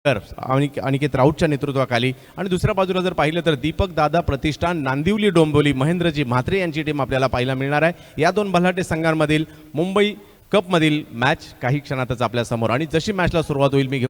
अनिकेत राऊतच्या नेतृत्वाखाली आणि दुसऱ्या बाजूला जर पाहिलं तर दीपक दादा प्रतिष्ठान नांदिवली डोंबिवली महेंद्रजी म्हात्रे यांची टीम आपल्याला पाहायला मिळणार आहे। या दोन बलाढ्य संघांमधील मुंबई कपमधील मॅच काही क्षणातच आपल्या समोर आणि जशी मॅचला सुरुवात होईल मी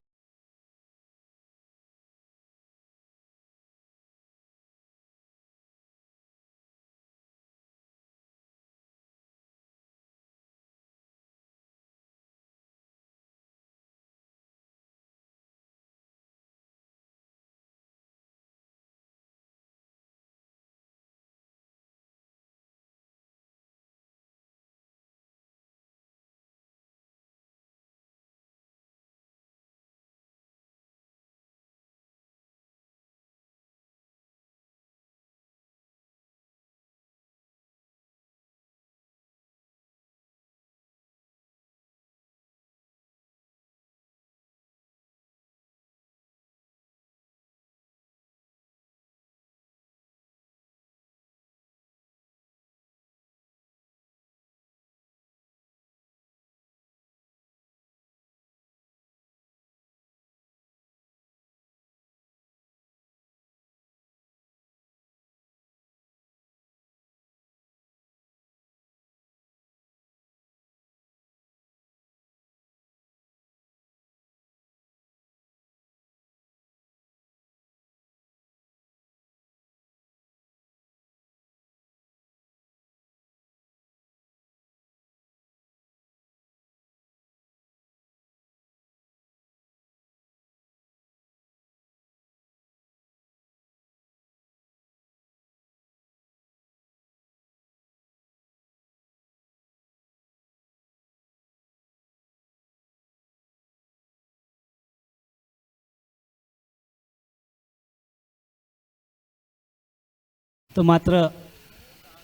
तो मात्र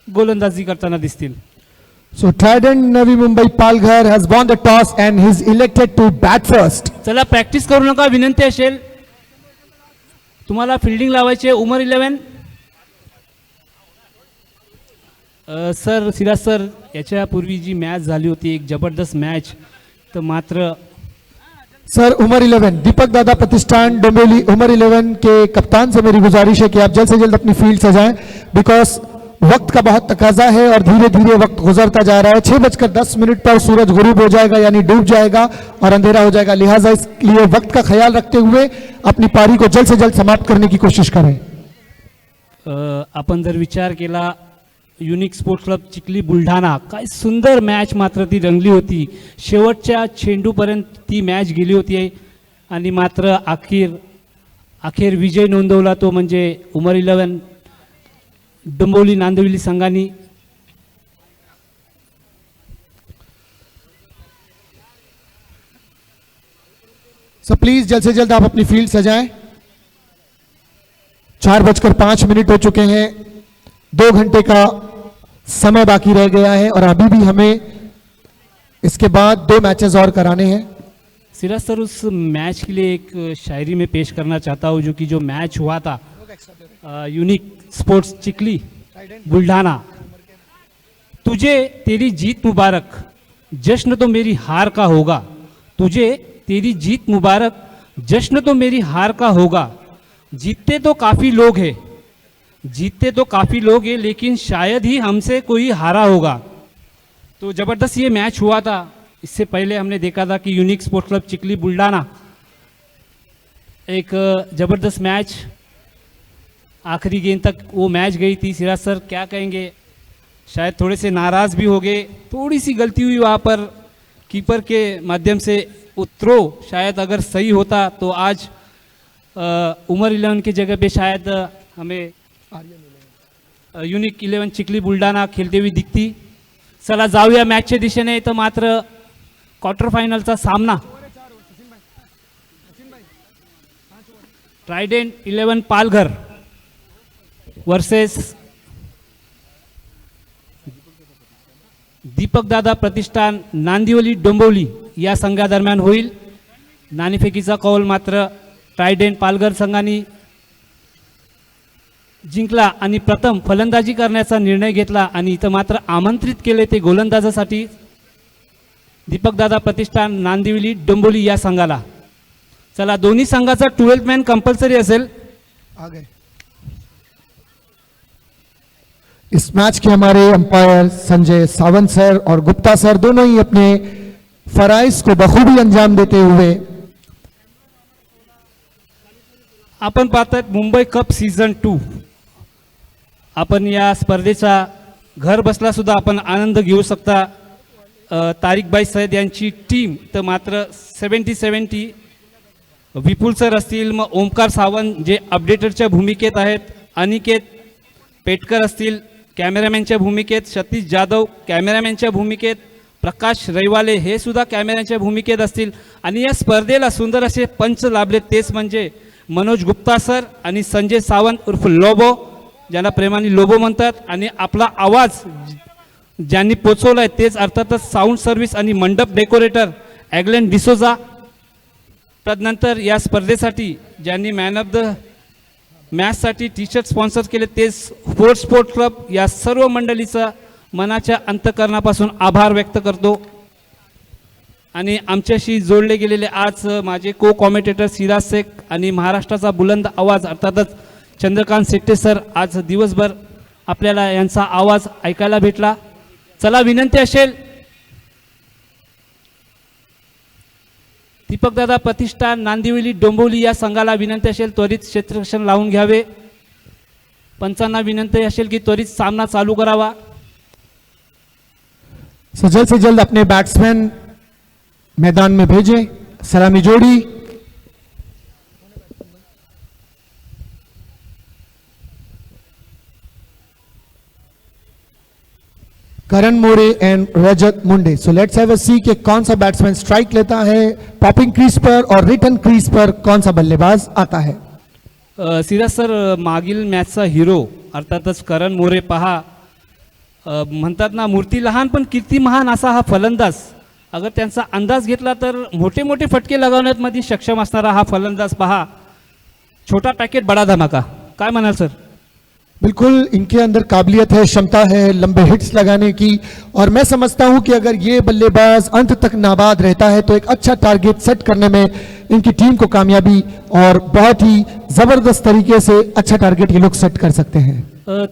गोलंदाजी करताना दिसतील। So Trident Navi Mumbai Palghar has won the toss and he's elected to bat first. चला प्रॅक्टिस करू नका, विनंती असेल तुम्हाला फिल्डिंग लावायचे। उमर 11 सर सिराज सर, याच्यापूर्वी जी मॅच झाली होती एक जबरदस्त मॅच, तर मात्र सर उमर 11 दीपक दादा प्रतिष्ठान डोंबिवली उमर 11 के कप्तान से मेरी गुजारिश है कि आप जल्द से जल्द अपनी फील्ड सजाएं, बिकॉज वक्त का बहुत तकाजा है और धीरे धीरे वक्त गुजरता जा रहा है। 6:10 पर सूरज गुरूब हो जाएगा यानी डूब जाएगा और अंधेरा हो जाएगा, लिहाजा इसलिए वक्त का ख्याल रखते हुए अपनी पारी को जल्द से जल्द समाप्त करने की कोशिश करें। आपण जर विचार केला unique sports club Chikhli Buldhana, काय सुंदर मॅच मात्र ती रंगली होती। शेवटच्या चेंडूपर्यंत ती मॅच गेली होती आणि मात्र अखेर विजय नोंदवला तो म्हणजे उमर 11 डोंबिवली नांदिवली संघानी। सो प्लीज जल्द से जल्द आप अपनी फील्ड सजाएं। 4:05 हो चुके हैं, 2 घंटे का समय बाकी रह गया है और अभी भी हमें इसके बाद 2 मैचेस और कराने हैं। सिराज सर, उस मैच के लिए एक शायरी में पेश करना चाहता हूँ, जो मैच हुआ था यूनिक स्पोर्ट्स चिखली बुल्ढाना। तुझे तेरी जीत मुबारक, जश्न तो मेरी हार का होगा। तुझे तेरी जीत मुबारक, जश्न तो मेरी हार का होगा। जीतते तो काफ़ी लोग हैं, जीतते तो काफ़ी लोग हैं, लेकिन शायद ही हमसे कोई हारा होगा। तो ज़बरदस्त ये मैच हुआ था। इससे पहले हमने देखा था कि unique sports club Chikhli Buldhana एक ज़बरदस्त मैच, आखिरी गेंद तक वो मैच गई थी। सिराज सर क्या कहेंगे? शायद थोड़े से नाराज़ भी हो गए, थोड़ी सी गलती हुई वहाँ पर, कीपर के माध्यम से उतरो, शायद अगर सही होता तो आज उमर 11 की जगह पे शायद हमें युनिक 11 चिखली बुलढाणा खेळते हुई दिखती। चला जाऊया मॅचच्या दिशेने। तर मात्र क्वार्टर फायनलचा सामना ट्रायडेंट 11 पालघर वर्सेस दीपक दादा प्रतिष्ठान नांदिवली डोंबिवली या संघादरम्यान होईल। नाणेफेकीचा कौल मात्र ट्रायडेंट पालघर संघाने जिंकला आणि प्रथम फलंदाजी करण्याचा निर्णय घेतला आणि इथं मात्र आमंत्रित केले ते गोलंदाजासाठी दीपक दादा प्रतिष्ठान नांदिवली डोंबिवली या संघाला। चला दोन्ही संघाचा 12 मॅन कंपल्सरी असेल. आ गए. इस मैच के हमारे अंपायर संजय सावंत सर और गुप्ता सर दोनों ही अपने फराइज को बखूबी अंजाम देते हुए आपण पाहतात मुंबई कप सीझन 2. आपण या स्पर्धेचा घर बसला सुद्धा आपण आनंद घेऊ शकता. तारिकबाई सैद यांची टीम तर मात्र 70-70 विपुल सर असतील, मग ओमकार सावंत जे अपडेटरच्या भूमिकेत आहेत, अनिकेत पेटकर असतील कॅमेरामॅनच्या भूमिकेत, सतीश जाधव कॅमेरामॅनच्या भूमिकेत, प्रकाश रैवाले हे सुद्धा कॅमेऱ्याच्या भूमिकेत असतील. आणि या स्पर्धेला सुंदर असे पंच लाभले, तेच म्हणजे मनोज गुप्ता सर आणि संजय सावंत उर्फ लोबो, ज्यांना प्रेमाने लोबो म्हणतात. आणि आपला आवाज ज्यांनी पोचवला आहे तेच अर्थातच साऊंड सर्व्हिस आणि मंडप डेकोरेटर ॲग्लेन डिसोजा. तदनंतर या स्पर्धेसाठी ज्यांनी मॅन ऑफ द मॅचसाठी टी शर्ट स्पॉन्सर केले तेच स्पोर्ट क्लब. या सर्व मंडळीचा मनाच्या अंतःकरणापासून आभार व्यक्त करतो. आणि आमच्याशी जोडले गेलेले आज माझे को कॉमेंटेटर सिराज शेख आणि महाराष्ट्राचा बुलंद आवाज अर्थातच चंद्रकांत शेट्टे सर, आज दिवसभर आपल्याला यांचा आवाज ऐकायला भेटला. चला विनंती असेल दीपकदादा प्रतिष्ठान नांदिवली डोंबिवली या संघाला विनंती असेल त्वरित क्षेत्ररक्षण लावून घ्यावे. पंचांना विनंती असेल की त्वरित सामना चालू करावा. जल्द से जल्द अपने बैट्समैन मैदान में भेजें. सलामी जोड़ी Karan More and Rajat Munde. So let's have a see कि कौन सा बैट्समैन स्ट्राइक लेता है पॉपिंग क्रीज पर और रिटर्न क्रीज पर कौन सा बल्लेबाज आता है. सिराज सर, मागील मॅचचा हिरो अर्थातच करण मोरे पहा, म्हणतात ना मूर्ती लहान पण कीर्ती महान असा हा फलंदाज. अगर त्यांचा अंदाज घेतला तर मोठे मोठे फटके लगावण्यात मध्ये सक्षम असणारा हा फलंदाज पहा. छोटा पॅकेट बडा धमाका, काय म्हणाल सर. बिल्कुल इनके अंदर काबिलियत है, क्षमता है लंबे हिट्स लगाने की. और मैं समझता हूं कि अगर ये बल्लेबाज अंत तक नाबाद रहता है तो एक अच्छा टारगेट सेट करने में इनकी टीम को कामयाबी और बहुत ही जबरदस्त तरीके से अच्छा टारगेट ये लोग सेट कर सकते हैं.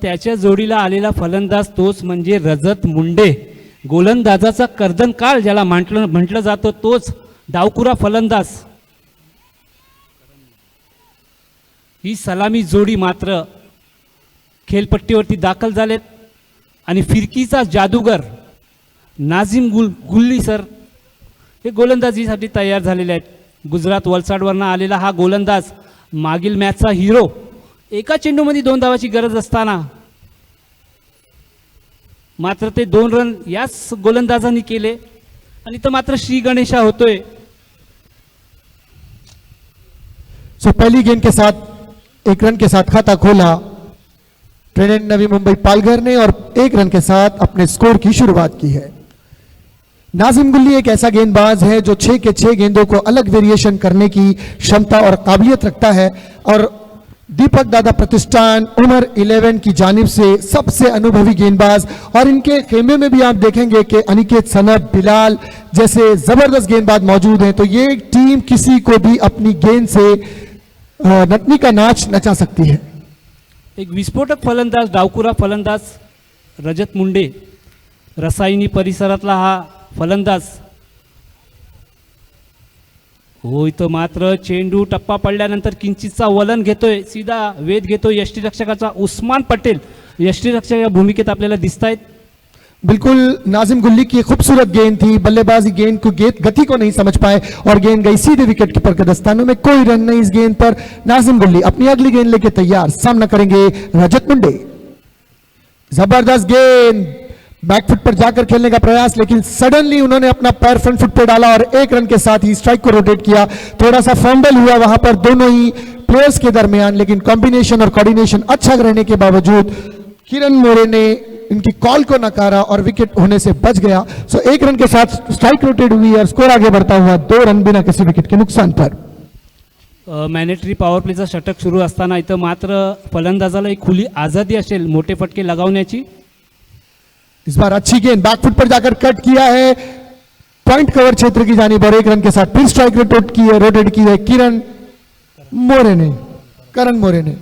त्याच्या जोडीला आलेला फलंदाज तोच म्हणजे रजत मुंडे, गोलंदाजाचा कर्दनकाळ ज्याला म्हटलं जातं, तोच डावकुरा फलंदाज. ही सलामी जोडी मात्र खेळपट्टीवरती दाखल झालेत. आणि फिरकीचा जादूगर नाझिम गुल्ली सर हे गोलंदाजीसाठी तयार झालेले आहेत. गुजरात वलसाडवरनं आलेला हा गोलंदाज मागील मॅचचा हिरो. एका चेंडूमध्ये 2 धावाची गरज असताना मात्र ते 2 रन याच गोलंदाजांनी केले. आणि इथं मात्र श्री गणेशा होतोय. सो पहली गेंद के साथ 1 रन के साथ खाता खोला ट्रेंडेंट नवी मुंबई पालघर ने और 1 रन के साथ अपने स्कोर की शुरुआत की है. नाजिम गुल्ली एक ऐसा गेंदबाज है जो 6 के 6 गेंदों को अलग वेरिएशन करने की क्षमता और काबिलियत रखता है. और दीपक दादा प्रतिष्ठान उमर 11 की जानिब से सबसे अनुभवी गेंदबाज. और इनके खेमे में भी आप देखेंगे कि अनिकेत सनब, बिलाल जैसे जबरदस्त गेंदबाज मौजूद हैं. तो ये टीम किसी को भी अपनी गेंद से नटनी का नाच नचा सकती है. एक विस्फोटक फलंदाज, डावकुरा फलंदाज रजत मुंडे, रसायनी परिसरातला हा फलंदाज. हो, इथं मात्र चेंडू टप्पा पडल्यानंतर किंचितचा वलन घेतोय, सीधा वेध घेतोय यष्टीरक्षकाचा उस्मान पटेल यष्टीरक्षक भूमिकेत आपल्याला दिसत आहेत. बिल्कुल नाजिम गुल्ली की खूबसूरत गेंद थी. बल्लेबाजी गेंद को गति को नहीं समझ पाए और गेंद गई सीधे विकेट कीपर के दस्तानों में. कोई रन नहीं इस गेंद पर. नाजिम गुल्ली अपनी अगली गेंद लेके तैयार, सामना करेंगे रजत मुंडे. जबरदस्त गेंद, बैकफुट पर जाकर खेलने का प्रयास, लेकिन सडनली उन्होंने अपना पैर फ्रंट फुट पर डाला और 1 रन के साथ ही स्ट्राइक को रोटेट किया. थोड़ा सा फंबल हुआ वहां पर दोनों ही प्लेयर्स के दरमियान, लेकिन कॉम्बिनेशन और कोऑर्डिनेशन अच्छा रहने के बावजूद किरण मोरे ने इनकी कॉल को नकारा और विकेट होने से बच गया. सो 1 रन के साथ स्ट्राइक रोटेट हुई और स्कोर आगे बढ़ता हुआ 2 रन बिना किसी विकेट के नुकसान पर. मॅनेटरी पॉवर प्लेचा षटक सुरू असताना इथं मात्र फलंदाजाला एक खुली आझादी असेल मोठे फटके लगावण्याची. इस बार अच्छी गेंद बैकफुट पर जाकर कट किया है. पॉइंट कवर क्षेत्र की जानिब और 1 रन के साथ फिर स्ट्राइक रोटेट की है किरण मोरे ने, करण मोरे ने।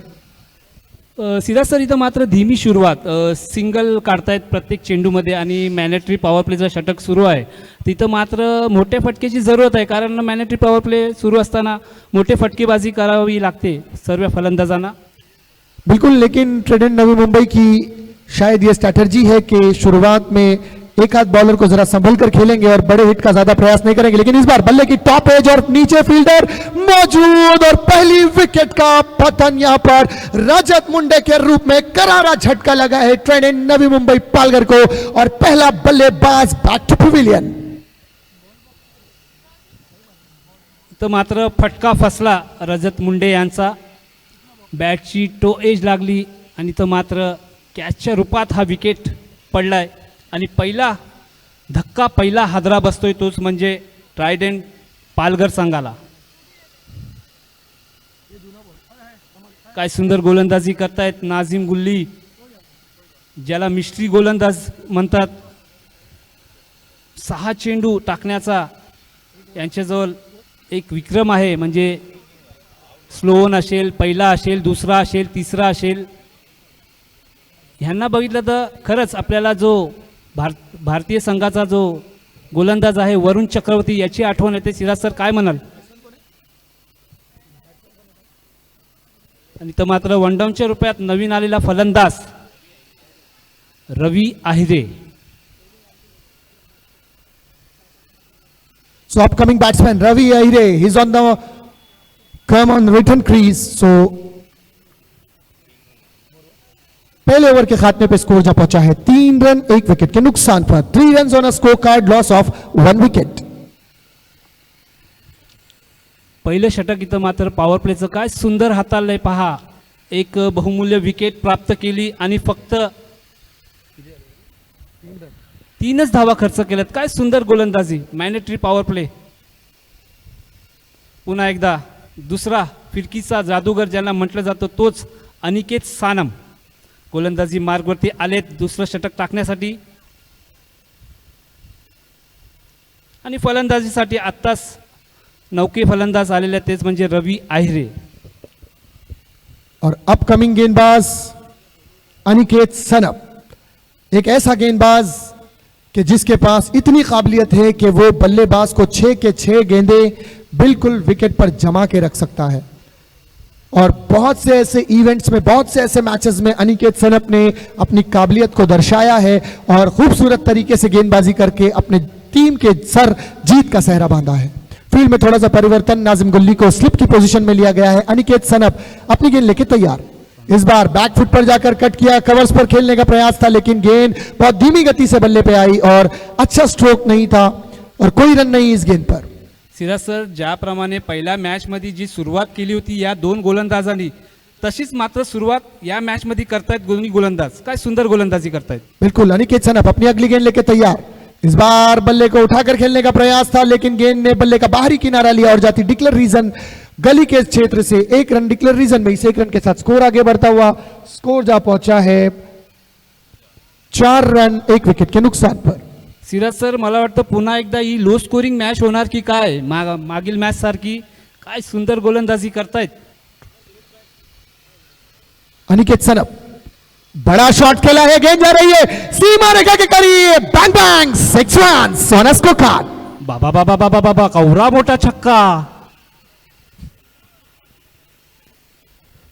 सिराज सर इथं मात्र धीमी सुरुवात, सिंगल काढतायत प्रत्येक चेंडूमध्ये आणि मॅनेटरी पॉवर प्लेचं षटक सुरू आहे. तिथं मात्र मोठ्या फटक्याची जरूरत आहे, कारण मॅनेटरी पॉवर प्ले सुरू असताना मोठे फटकेबाजी करावी लागते सर्व फलंदाजांना. बिल्कुल, लेकिन ट्राइडेंट नवी मुंबई की शायद ये स्ट्रैटेजी है कि शुरुआत में एक आध बॉलर को जरा संभल कर खेलेंगे और बड़े हिट का ज्यादा प्रयास नहीं करेंगे, लेकिन इस बार बल्ले की टॉप एज और नीचे फील्डर मौजूद और पहली विकेट का पतन यहां पर रजत मुंडे के रूप में करारा झटका लगा है ट्राइडेंट नवी मुंबई पालघर को और पहला बल्लेबाज बैक टू पवेलियन. तर मात्र फटका फसला रजत मुंडे यांचा, बॅटची टो एज लागली आणि तर मात्र कॅचच्या रूपात हा विकेट पडलाय आणि पहिला धक्का, पहिला हादरा बसतोय तोच म्हणजे ट्रायडेंट पालघर संघाला. काय सुंदर गोलंदाजी करतायत नाझीम गुल्ली, ज्याला मिस्ट्री गोलंदाज म्हणतात. 6 चेंडू टाकण्याचा यांच्याजवळ एक विक्रम आहे, म्हणजे स्लो ऑन असेल, पहिला असेल, दुसरा असेल, तिसरा असेल. ह्यांना बघितलं तर खरंच आपल्याला जो भारतीय संघाचा जो गोलंदाज आहे वरुण चक्रवर्ती याची आठवण येते. सिराज सर काय म्हणाल? आणि तर मात्र वनडाऊनच्या रूपात नवीन आलेला फलंदाज रवी आहिरे. So upcoming batsman Ravi Ahire, he's on the come on return crease. So पहले ओवर के खात्मे पे स्कोर जा पहुंचा है 3 रन 1 विकेट के नुकसान पर. 3 run on a scorecard, loss of 1 wicket. पहिलं षटक इथं मात्र पॉवर प्लेचं काय सुंदर हाताळलंय पहा. एक बहुमूल्य विकेट प्राप्त केली आणि फक्त 3च धावा खर्च केल्यात. काय सुंदर गोलंदाजी, मॅनेटरी पॉवर प्ले. पुन्हा एकदा दुसरा फिरकीचा जादूगर ज्याला म्हटलं जातं तोच अनिकेत सानम गोलंदाजी मार्गवरती आलेत दुसरं षटक टाकण्यासाठी. आणि फलंदाजीसाठी आत्ताच नौके फलंदाज आलेले आहेत, तेच म्हणजे रवी आहिरे. और अपकमिंग गेंदबाज अनिकेत सनप, एक ऐसा गेंदबाज कि जिसके पास इतनी काबिलियत है कि वो बल्लेबाज को 6 के 6 गेंदे बिल्कुल विकेट पर जमा के रख सकता है. और बहुत से ऐसे इवेंट्स में, बहुत से ऐसे मैचेस में अनिकेत सनप ने अपनी काबिलियत को दर्शाया है और खूबसूरत तरीके से गेंदबाजी करके अपने टीम के सर जीत का सहरा बांधा है. फील्ड में थोड़ा सा परिवर्तन, नाजिम गुल्ली को स्लिप की पोजीशन में लिया गया है. अनिकेत सनप अपनी गेंद लेके तैयार. इस बार बैक फुट पर जाकर कट किया, कवर्स पर खेलने का प्रयास था, लेकिन गेंद बहुत धीमी गति से बल्ले पे आई और अच्छा स्ट्रोक नहीं था और कोई रन नहीं इस गेंद पर. सिराज सर, ज्याप्रमाणे पहिल्या मॅचमध्ये जी सुरुवात केली होती या 2 गोलंदाजांनी, तशीच मात्र सुरुवात या मॅचमध्ये करतायत दोन्ही गोलंदाज. काय सुंदर गोलंदाजी करतायत. बिल्कुल, अनिकेत सनप अपनी अगली गेंद लेके तैयार. इस बार बल्ले को उठाकर खेलने का प्रयास था, लेकिन गेंद ने बल्ले का बाहरी किनारा लिया और जाती डिक्लेयर रीजन गली के क्षेत्र से 1 रन डिक्लेयर रीजन में. इस 1 रन के साथ स्कोर आगे बढ़ता हुआ स्कोर जा पहुंचा है 4 रन 1 विकेट के नुकसान पर. सिराज सर, मला वाटतं पुन्हा एकदा ही लो स्कोरिंग मॅच होणार की काय, मागील मॅच सारखी. काय सुंदर गोलंदाजी करतायत. अनिकेत सनप, बड़ा शॉट खेला है, गेंद जा रही है सीमा रेखा के करीब. Bang bang 6 run on a scorecard. बाबा बाबा बाबा बाबा, कवरा मोठा छक्का.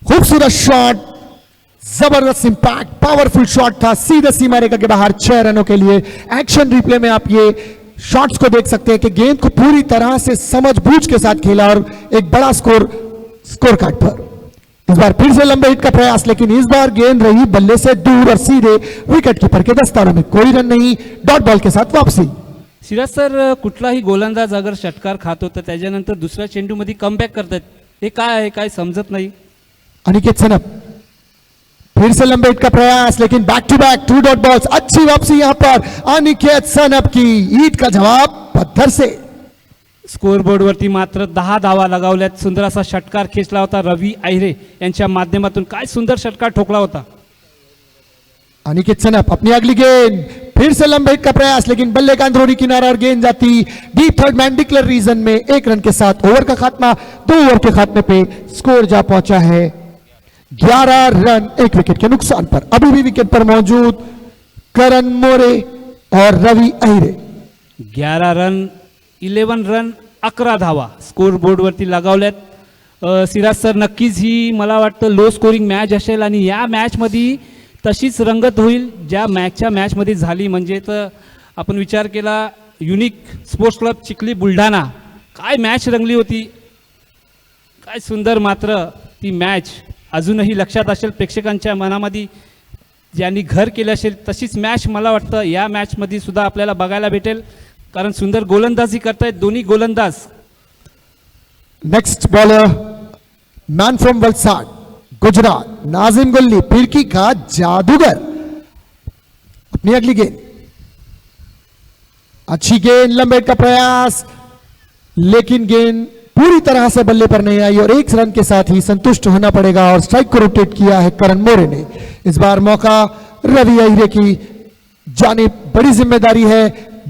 खूबसूरत शॉट, जबरदस्त इंपैक्ट, पावरफुल शॉट था, सीधे सीमा रेखा के बाहर 6 रनों के लिए. एक्शन रिप्ले में आप ये शॉट्स को देख सकते हैं कि गेंद को पूरी तरह से समझबूझ के साथ खेला और एक बड़ा स्कोर कार्ड पर. इस बार फिर से लंबे हिट का प्रयास, लेकिन इस बार गेंद रही बल्ले से दूर और सीधे विकेट कीपर के दस्तानों में. कोई रन नहीं, डॉट बॉल के साथ वापसी. सिराज सर, कुठलाही गोलंदाज अगर षटकार खातो तर त्याच्यानंतर दुसऱ्या चेंडूमध्ये कमबॅक करतात. हे काय आहे, काय समजत नाही. अनिकेत सनप फिर से लंबे हिट का प्रयास, लेकिन back to back 2 dot balls. अच्छी वापसी यहां पर अनिकेत सनप की. ईट का जवाब पत्थर से. स्कोअरबोर्ड वरती मात्र 10 धावा लगावल्यात. सुंदर असा षटकार खेचला होता रवी आहिरे यांच्या माध्यमातून. काय सुंदर षटकार ठोकला होता. अनिकेत सनप अपनी अगली गेंद फिर से लंबे हिट का प्रयास, लेकिन बल्ले का अंदरूनी किनारा और गेंद जाती डीप थर्ड मैन डिक्लेयर रीजन में। 1 रन के साथ ओवर का खात्मा। 2 ओवर के खात्मे पे स्कोर जा पहुंचा है 11 रन 1 विकेट के नुकसान पर। अभी भी विकेट पर मौजूद करण मोरे और रवि अहिरे। 11 रन 11 रन 11 धावा स्कोर बोर्डवरती लगावल्यात. सिराज सर, नक्कीच ही मला वाटतं लो स्कोरिंग मॅच असेल आणि या मॅचमध्ये तशीच रंगत होईल ज्या मॅचमध्ये झाली. म्हणजे तर आपण विचार केला unique sports club Chikhli Buldhana, काय मॅच रंगली होती, काय सुंदर. मात्र ती मॅच अजूनही लक्षात असेल प्रेक्षकांच्या मनामध्ये, ज्यांनी घर केलं असेल तशीच मॅच मला वाटतं या मॅचमध्ये सुद्धा आपल्याला बघायला भेटेल, कारण सुंदर गोलंदाजी करतायत दोन्ही गोलंदाज. Next bowler man from Valsad Gujarat, Nazim गुल्ली, फिरकी का जादूगर. अपनी अगली गेंद, अच्छी गेंद, लंबे का प्रयास, लेकिन गेंद पूरी तरह से बल्ले पर नहीं आई और 1 रन के साथ ही संतुष्ट होना पड़ेगा और स्ट्राइक को रोटेट किया है करण मोरे ने. इस बार मौका रवि अहिरे की जानिब, बड़ी जिम्मेदारी है,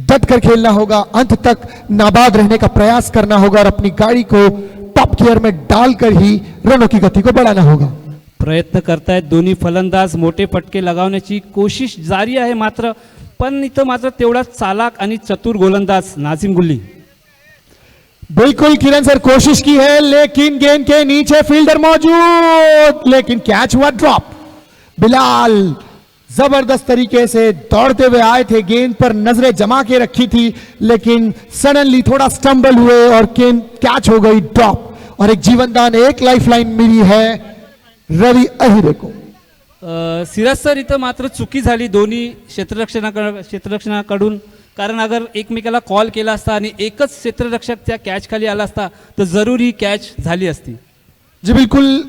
डट कर खेलना होगा, अंत तक नाबाद रहने का प्रयास करना होगा और अपनी गाड़ी को टॉप गियर में डालकर ही रनों की गति को बढ़ाना होगा. प्रयत्न करतायत दोन्ही फलंदाज, मोठे फटके लगावण्याची कोशिश जारी आहे. पण इथं मात्र तेवढाच चालाक आणि चतुर गोलंदाज नाजिम गुल्ली. बिल्कुल किरण सर, कोशिश की है लेकिन गेंद के नीचे फील्डर मौजूद, लेकिन कैच हुआ ड्रॉप. बिलाल जबरदस्त तरीके से दौड़ते हुए आए थे, गेंद पर नजरें जमा के रखी थी, लेकिन सडनली थोड़ा स्टंबल हुए और गेंद कैच हो गई ड्रॉप. और एक जीवनदान, एक लाइफलाइन मिली है रवि अहिरे को. सिराज सर, इथं मात्र चुकी झाली दोन्ही क्षेत्ररक्षणाकडून, कारण अगर एकमेकाला कॉल केला असता आणि एकच क्षेत्ररक्षक त्या कॅच खाली आला असता तर जरूर ही कॅच झाली असती. जी बिल्कुल,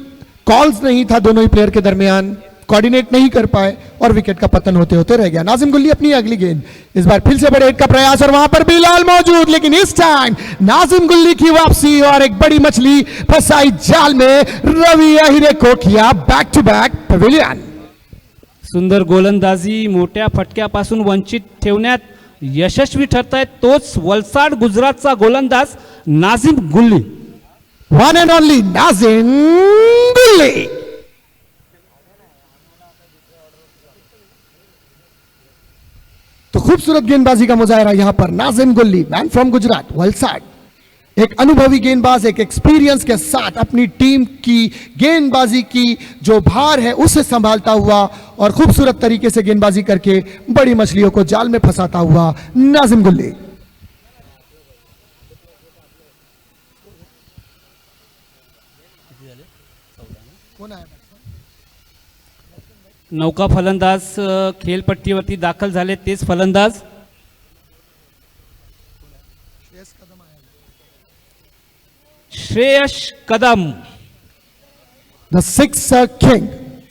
कॉल्स नहीं था दोनों ही प्लेयर के दरमियान, कोऑर्डिनेट नहीं कर पाए और विकेट का पतन होते होते रह गया. नाजिम गुल्ली अपनी अगली गेंद, इस बार फिर से बड़े हिट का प्रयास और वहां पर बिलाल मौजूद, लेकिन इस टाइम नाजिम गुल्ली की वापसी और एक बड़ी मछली फंसाई जाल में. रवि अहिरे को किया बैक टू बैक पवेलियन. सुंदर गोलंदाजी, मोठ्या फटक्यापासून वंचित ठेवण्यात यशस्वी ठरतायत तोच वलसाड गुजरातचा गोलंदाज नाजिम गुल्ली. वन एंड ओनली नाजिम गुल्ली. तो खूबसूरत गेंदबाजी का मुजाहरा यहां पर नाजिम गुल्ली, मैन फ्रॉम गुजरात वलसाड, एक अनुभवी गेंदबाज, एक एक्सपीरियंस के साथ अपनी टीम की गेंदबाजी की जो भार है उसे संभालता हुआ और खूबसूरत तरीके से गेंदबाजी करके बड़ी मछलियों को जाल में फंसाता हुआ नाजिम गुल्ली. नौका फलंदाज खेळपट्टीवरती दाखल झाले, तेच फलंदाज Shreyas Kadam. The sixer king.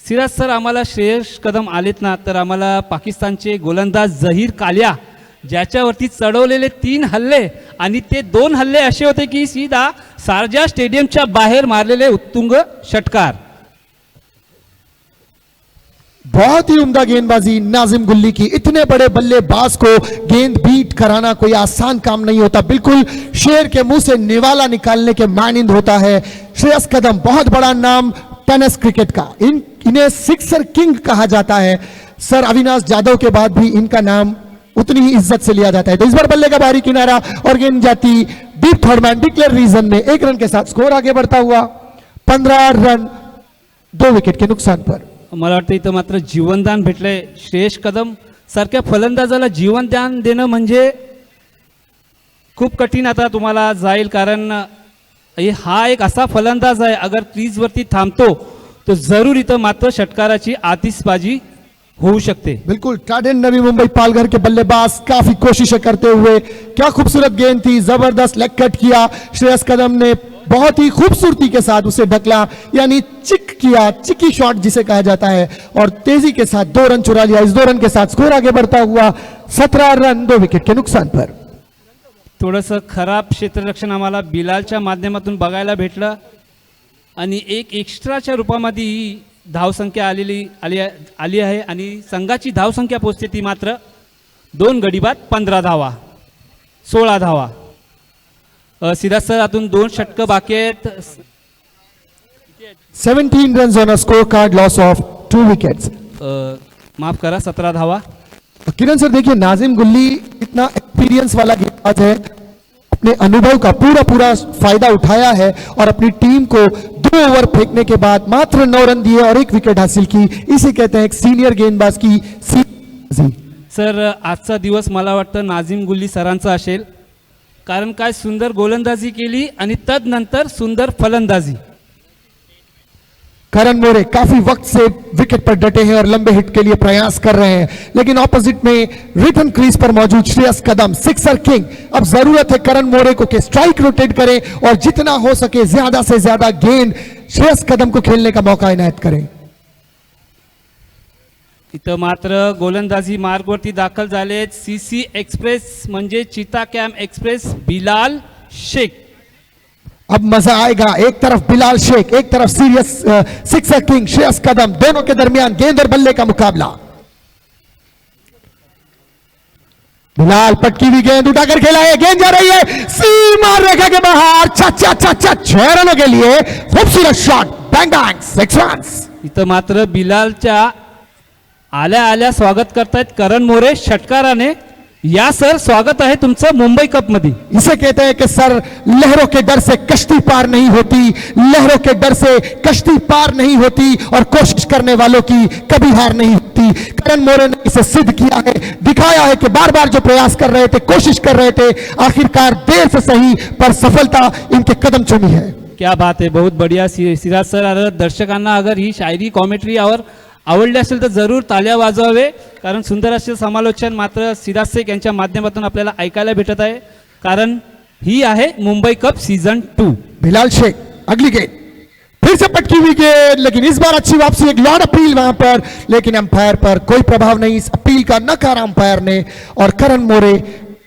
Siraj sir, आम्हाला श्रेयस कदम आलेत ना, तर आम्हाला पाकिस्तानचे गोलंदाज जहीर कालिया, ज्याच्यावरती चढवलेले 3 हल्ले आणि ते 2 हल्ले असे होते की सीधा शारजा स्टेडियमच्या बाहेर मारलेले उत्तुंग षटकार. बहुत ही उम्दा गेंदबाजी नाजिम गुल्ली की. इतने बड़े बल्लेबाज को गेंद बीट कराना कोई आसान काम नहीं होता, बिल्कुल शेर के मुंह से निवाला निकालने के मानिंद होता है. श्रेयस कदम बहुत बड़ा नाम टेनिस क्रिकेट का, इन्हें सिक्सर किंग कहा जाता है. सर अविनाश जाधव के बाद भी इनका नाम उतनी ही इज्जत से लिया जाता है. तो इस बार बल्ले का बाहरी किनारा और गेंद जाती डीप थर्ड मैन डिक्लेयर रीजन में. 1 रन के साथ स्कोर आगे बढ़ता हुआ 15 रन 2 विकेट के नुकसान पर. मला वाटतं इथं मात्र जीवनदान भेटलंय. श्रेयस कदम सारख्या फलंदाजाला जीवनदान देणं म्हणजे खूप कठीण आता तुम्हाला जाईल, कारण हा एक असा फलंदाज आहे अगर क्रीजवरती थांबतो तो जरूर इथं मात्र षटकाराची आतिषबाजी होऊ शकते. बिल्कुल, ट्राइडेंट नवी मुंबई पालघर के बल्लेबाज काफी कोशिशें करते हुए, क्या खूबसूरत गेंद थी, जबरदस्त लेग कट किया श्रेयस कदम ने, बहुत ही खूबसूरती के साथ उसे ढकला, यानी चिक किया, चिकी शॉट जिसे कहा जाता है, और तेजी के साथ 2 रन चुरा लिया. इस 2 रन के साथ स्कोर आगे बढ़ता हुआ 17 रन 2 विकेट के नुकसान पर. थोडंसं खराब क्षेत्ररक्षण आम्हाला बिलालच्या माध्यमातून बघायला भेटलं आणि एक एक्स्ट्राच्या रूपामध्ये धावसंख्या आली आहे आणि संघाची धावसंख्या पोहोचते ती मात्र 2 गडी बाद 15 धावा, 16 धावा. सिराज सर अजून 2 षटकं बाकी आहेत. 17 runs on a scorecard, loss of 2 wickets. माफ करा 17 धावा. किरण सर देखिए, नाजिम गुल्ली इतना एक्सपीरियंस वाला गेंदबाज है, अपने अनुभव का पूरा फायदा उठाया है और अपनी टीम को 2 ओवर फेंकने के बाद मात्र 9 रन दिए और 1 विकेट हासिल की. इसे कहते हैं एक सीनियर गेंदबाज की सीनियरिटी. सर आजचा दिवस मला वाटतं नाझीम गुल्ली सरांचा असेल, कारण काय सुंदर गोलंदाजी केली आणि तदनंतर सुंदर फलंदाजी. करण मोरे काफी वक्त से विकेट पर डटे हैं और लंबे हिट के लिए प्रयास कर रहे हैं, लेकिन ऑपोजिट में रिटर्न क्रीज पर मौजूद श्रेयस कदम सिक्सर किंग. अब जरूरत है करण मोरे को कि स्ट्राइक रोटेट करें और जितना हो सके ज्यादा से ज्यादा गेंद श्रेयस कदम को खेलने का मौका इनायत करें. इथं मात्र गोलंदाजी मार्गवरती दाखल झालेत सीसी एक्सप्रेस म्हणजे चिता कॅम्प एक्सप्रेस बिलाल शेख. अब मजा आएगा. एक तरफ बिलाल शेख, एक तरफ सीरियस सिक्सर किंग श्रेयस कदम, दोनों के दरमियान गेंद और बल्ले का मुकाबला. बिलाल पटकी हुई गेंद उठाकर खेला है, गेंद जा रही है सीमा रेखा के बाहर. 6 रनों के लिए खूबसूरत शॉट, बैंग बैंग 6 रन्स. इथं मात्र बिलालच्या आल्या आल्या स्वागत करतायत करण मोरे षटकाराने. या सर स्वागत आहे तुमचं मुंबई कप मध्ये. इसे कहते हैं कि सर लहरों के डर से कश्ती पार नहीं होती, लहरों के डर से कश्ती पार नहीं होती और कोशिश करने वालों की कभी हार नहीं होती. करण मोरे ने इसे सिद्ध किया है, दिखाया है कि बार बार जो प्रयास कर रहे थे, कोशिश कर रहे थे, आखिरकार देर से सही पर सफलता इनके कदम चूमी है. क्या बात आहे, बहुत बढ़िया सिराज सर. अगर दर्शकांना अगर ही शायरी कॉमेंट्री यावर आवडली असेल तर जरूर ताल्या वाजवावे, कारण सुंदर असे समालोचन मात्र सिराज शेख यांच्या माध्यमातून आपल्याला ऐकायला भेटत आहे, कारण ही आहे मुंबई कप सीजन 2. बिलाल शेख अगली गेंद फिर से पटकी हुई गेंद, लेकिन इस बार अच्छी वापसी. एक लॉन्ग अपील वहां पर, लेकिन अंपायर पर कोई प्रभाव नहीं. इस अपील का नकारा अंपायर ने और करण मोरे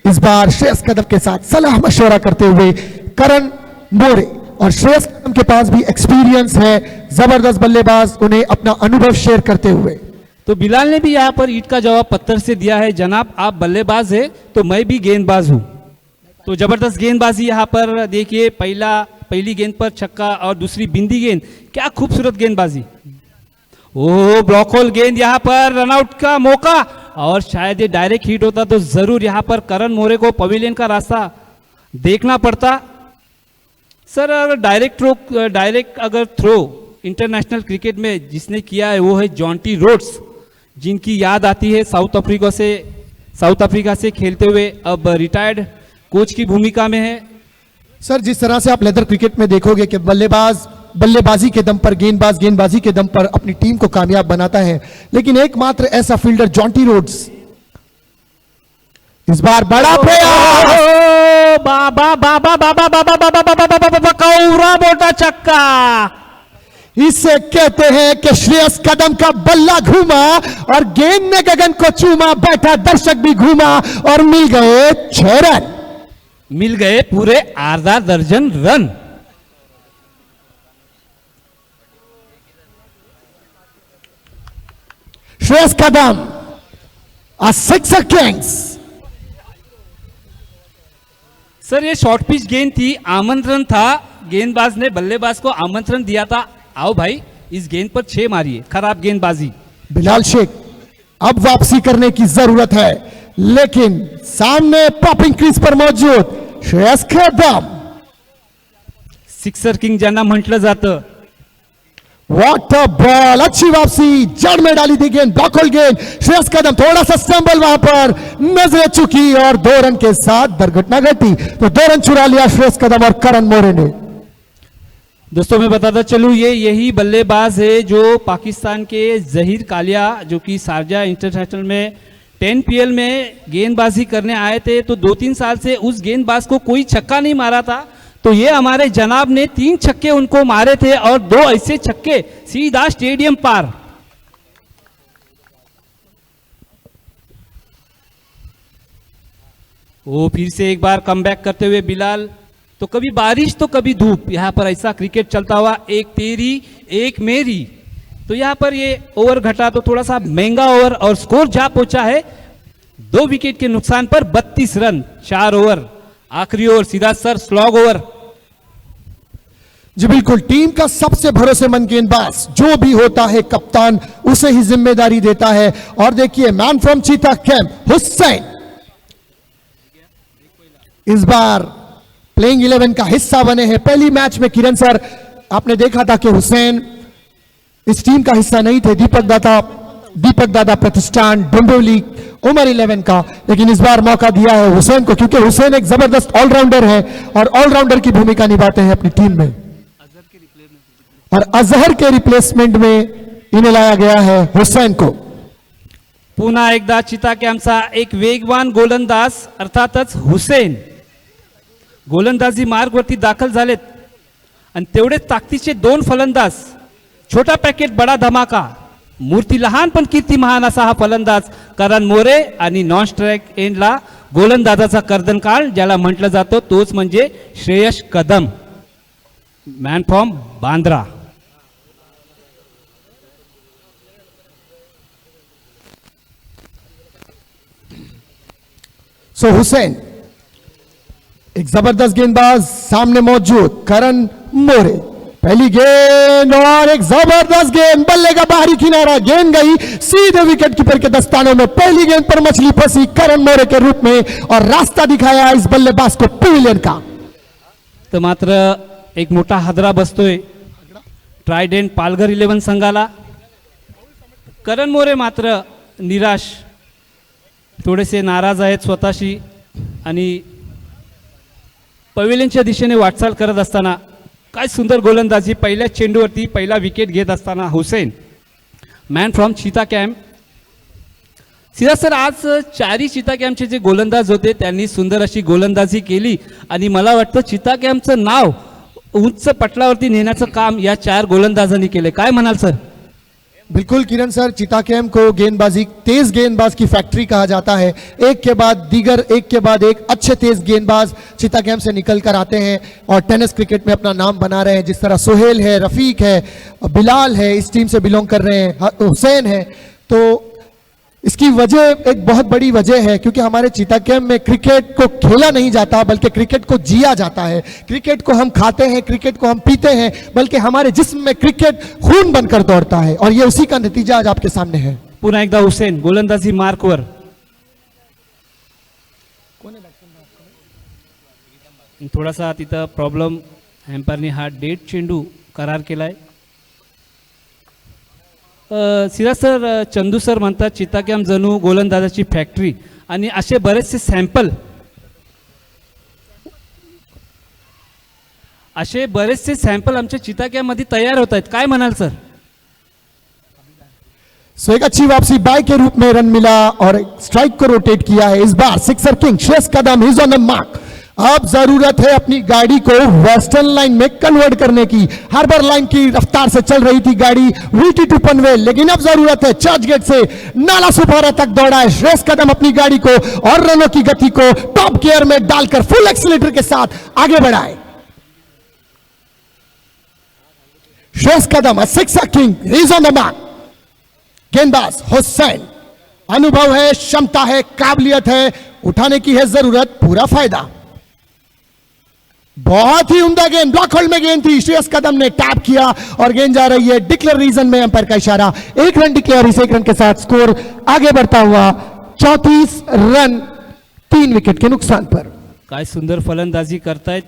इस बार श्रेयस कदम के साथ सलाह मशवरा करते हुए. करण मोरे और श्रेयस कदम के पास भी एक्सपीरियंस है, जबरदस्त बल्लेबाज, उन्हें अपना अनुभव शेयर करते हुए. तो बिलाल ने भी यहाँ पर ईट का जवाब पत्थर से दिया है, जनाब आप बल्लेबाज है तो मैं भी गेंदबाज हूँ. तो जबरदस्त गेंदबाजी यहाँ पर देखिए, पहली गेंद पर छक्का और दूसरी बिंदी गेंद, क्या खूबसूरत गेंदबाजी. ओह ब्लॉक होल गेंद, यहाँ पर रनआउट का मौका और शायद ये डायरेक्ट हिट होता तो जरूर यहाँ पर करण मोरे को पवेलियन का रास्ता देखना पड़ता. सर अगर डायरेक्ट अगर थ्रो इंटरनेशनल क्रिकेट में जिसने किया है वो है जॉन्टी रोड्स, जिनकी याद आती है साउथ अफ्रीका से खेलते हुए अब रिटायर्ड कोच की भूमिका में है. सर जिस तरह से आप लेदर क्रिकेट में देखोगे कि बल्लेबाज बल्लेबाजी के दम पर, गेंदबाज गेंदबाजी के दम पर अपनी टीम को कामयाब बनाता है, लेकिन एकमात्र ऐसा फील्डर जॉन्टी रोड्स. इस बार बड़ा प्रयास, बाबा बाबा बाबा बाबा बाबा बाबा बाबा कौरा मोटा छक्का. इसे कहते हैं कि श्रेयस कदम का बल्ला घूमा और गेंद ने गगन को चूमा, बैठा दर्शक भी घूमा और मिल गए 6 रन. मिल गए पूरे आधा दर्जन रन. श्रेयस कदम आ सिक्सर किंग्स. सर ये शॉर्ट पिच गेंद थी, आमंत्रण था, गेंदबाज ने बल्लेबाज को आमंत्रण दिया था, आओ भाई इस गेंद पर 6 मारिए. खराब गेंदबाजी. बिलाल शेख अब वापसी करने की जरूरत है, लेकिन सामने पॉपिंग क्रीज पर मौजूद श्रेयस कदम. सिक्सर किंग ज्यांना म्हटलं जातं. व्हाट अ बॉल, अच्छी वापसी, जड़ में डाली थी गेंद, ब्लॉक होल गेंद. श्रेयस कदम थोड़ा सा स्टंबल वहां पर, नजरें चुकी और 2 रन के साथ दुर्घटना घटी. तो 2 रन चुरा लिया श्रेयस कदम और करण मोरे ने. दोस्तों मैं बताता चलूं, ये यही बल्लेबाज है जो पाकिस्तान के जहीर कालिया, जो कि शारजा इंटरनेशनल में 10 PL में गेंदबाजी करने आए थे, तो 2-3 साल से उस गेंदबाज को कोई छक्का नहीं मारा था. तो ये हमारे जनाब ने 3 छक्के उनको मारे थे और 2 ऐसे छक्के सीधा स्टेडियम पार. वो फिर से एक बार कमबैक करते हुए बिलाल. तो कभी बारिश तो कभी धूप, यहाँ पर ऐसा क्रिकेट चलता हुआ, एक तेरी एक मेरी. तो यहाँ पर ये ओवर घटा तो थोड़ा सा महंगा ओवर और स्कोर जा पहुंचा है 2 विकेट के नुकसान पर 32 रन, 4 ओवर, आखिरी ओवर सीधा सर स्लॉग ओवर। जी बिल्कुल, टीम का सबसे भरोसेमंद गेंदबाज जो भी होता है कप्तान उसे ही जिम्मेदारी देता है। और देखिए मैन फ्रॉम चीता कैंप हुसैन इस बार प्लेइंग 11 का हिस्सा बने हैं। पहली मैच में किरण सर आपने देखा था कि हुसैन इस टीम का हिस्सा नहीं थे, दीपक दादा प्रतिष्ठान डोंबिवली उमर 11 का, लेकिन इस बार मौका दिया है हुसैन को क्योंकि हुसैन एक जबरदस्त ऑलराउंडर है और ऑलराउंडर की भूमिका निभाते हैं अपनी टीम में। और अजहर के रिप्लेसमेंट में इन्हें लाया गया है हुसैन को। पुन्हा एकदा चिता कॅम्पचा एक वेगवान गोलंदाज अर्थातच हुसेन गोलंदाजी मार्गवरती दाखल झालेत आणि तेवढेच ताकदीचे 2 फलंदाज, छोटा पॅकेट बडा धमाका, मूर्ती लहान पण कीर्ती महान असा हा फलंदाज करण मोरे आणि नॉन स्ट्राईक एंडला गोलंदाजाचा कर्दनकाळ ज्याला म्हटलं जातं तोच म्हणजे श्रेयस कदम, मॅन फ्रॉम बांद्रा। सो हुसैन एक जबरदस्त गेंदबाज सामने मौजूद करण मोरे, पहली गेंद और एक जबरदस्त गेंद, बल्ले का बाहरी किनारा, गेंद गई सीधे विकेट कीपर के दस्तानों में। पहली गेंद पर मछली फंसी करण मोरे के रूप में और रास्ता दिखाया इस बल्लेबाज को पवेलियन का। तर मात्र एक मोठा हादरा बसतोय ट्रायडेंट पालघर 11 संघाला। करण मोरे मात्र निराश, थोडेसे नाराज आहेत स्वतःशी आणि पवेलियनच्या दिशेने वाटचाल करत असताना काय सुंदर गोलंदाजी, पहिल्या चेंडूवरती पहिला विकेट घेत असताना हुसेन मॅन फ्रॉम चीता कॅम्प। सीधा सर आज 4 चीता कॅम्पचे जे गोलंदाज होते त्यांनी सुंदर अशी गोलंदाजी केली आणि मला वाटतं चीता कॅम्पचं नाव उंच पटलावरती नेण्याचं काम या 4 गोलंदाजांनी केले, काय म्हणाल सर? बिल्कुल किरण सर, चिता कैंप को गेंदबाजी तेज गेंदबाज की फैक्ट्री कहा जाता है। एक के बाद दीगर, एक के बाद एक अच्छे तेज गेंदबाज चिता कैंप से निकल कर आते हैं और टेनिस क्रिकेट में अपना नाम बना रहे हैं। जिस तरह सोहेल है, रफीक है, बिलाल है, इस टीम से बिलोंग कर रहे हैं, हुसैन है। तो इसकी वजह एक बहुत बड़ी वजह है क्योंकि हमारे चीता कैंप में क्रिकेट को खेला नहीं जाता बल्कि क्रिकेट को जिया जाता है। क्रिकेट को हम खाते हैं, क्रिकेट को हम पीते हैं, बल्कि हमारे जिस्म में क्रिकेट खून बनकर दौड़ता है और ये उसी का नतीजा आज आपके सामने है। पुन्हा एकदा हुसेन गोलंदाजी मार्कवर, थोडासा तिथं प्रॉब्लेम, हॅम्परने हा डेड चेंडू करार केलाय। सीधा सर, चंदू सर म्हणतात चिता कॅम्प जणू गोलंदाजाची फॅक्टरी आणि असे बरेचसे सॅम्पल आमच्या चिता कॅम्प मध्ये तयार होत आहेत, काय म्हणाल सर? सो एक अच्छी वापसी बाय के रूप में रन मिला और स्ट्राइक को रोटेट किया है। इस बार sixer king Shreyas Kadam is on the mark. अब जरूरत है अपनी गाड़ी को वेस्टर्न लाइन में कन्वर्ट करने की। हार्बर लाइन की रफ्तार से चल रही थी गाड़ी वीटी टू पनवेल, लेकिन अब जरूरत है चर्च गेट से नाला सुपारा तक दौड़ाए श्रेयस कदम अपनी गाड़ी को और रनों की गति को टॉप गियर में डालकर फुल एक्सीलरेटर के साथ आगे बढ़ाए। Shreyas Kadam sixer king is on the mark. गेंदबाज हुसैन, अनुभव है, क्षमता है, काबिलियत है, उठाने की है जरूरत, पूरा फायदा। बहुत ही उम्दा गेंद, ब्लॉक होल्ड में गेंद थी, श्रेयस कदम ने टैप किया और गेंद जा रही है डिक्लेयर रीजन में, अंपायर का इशारा। 1 रन डिक्लेयर, इस 1 रन के साथ स्कोर आगे बढ़ता हुआ 34 रन 3 विकेट के नुकसान पर। काय सुंदर फलंदाजी करतायत,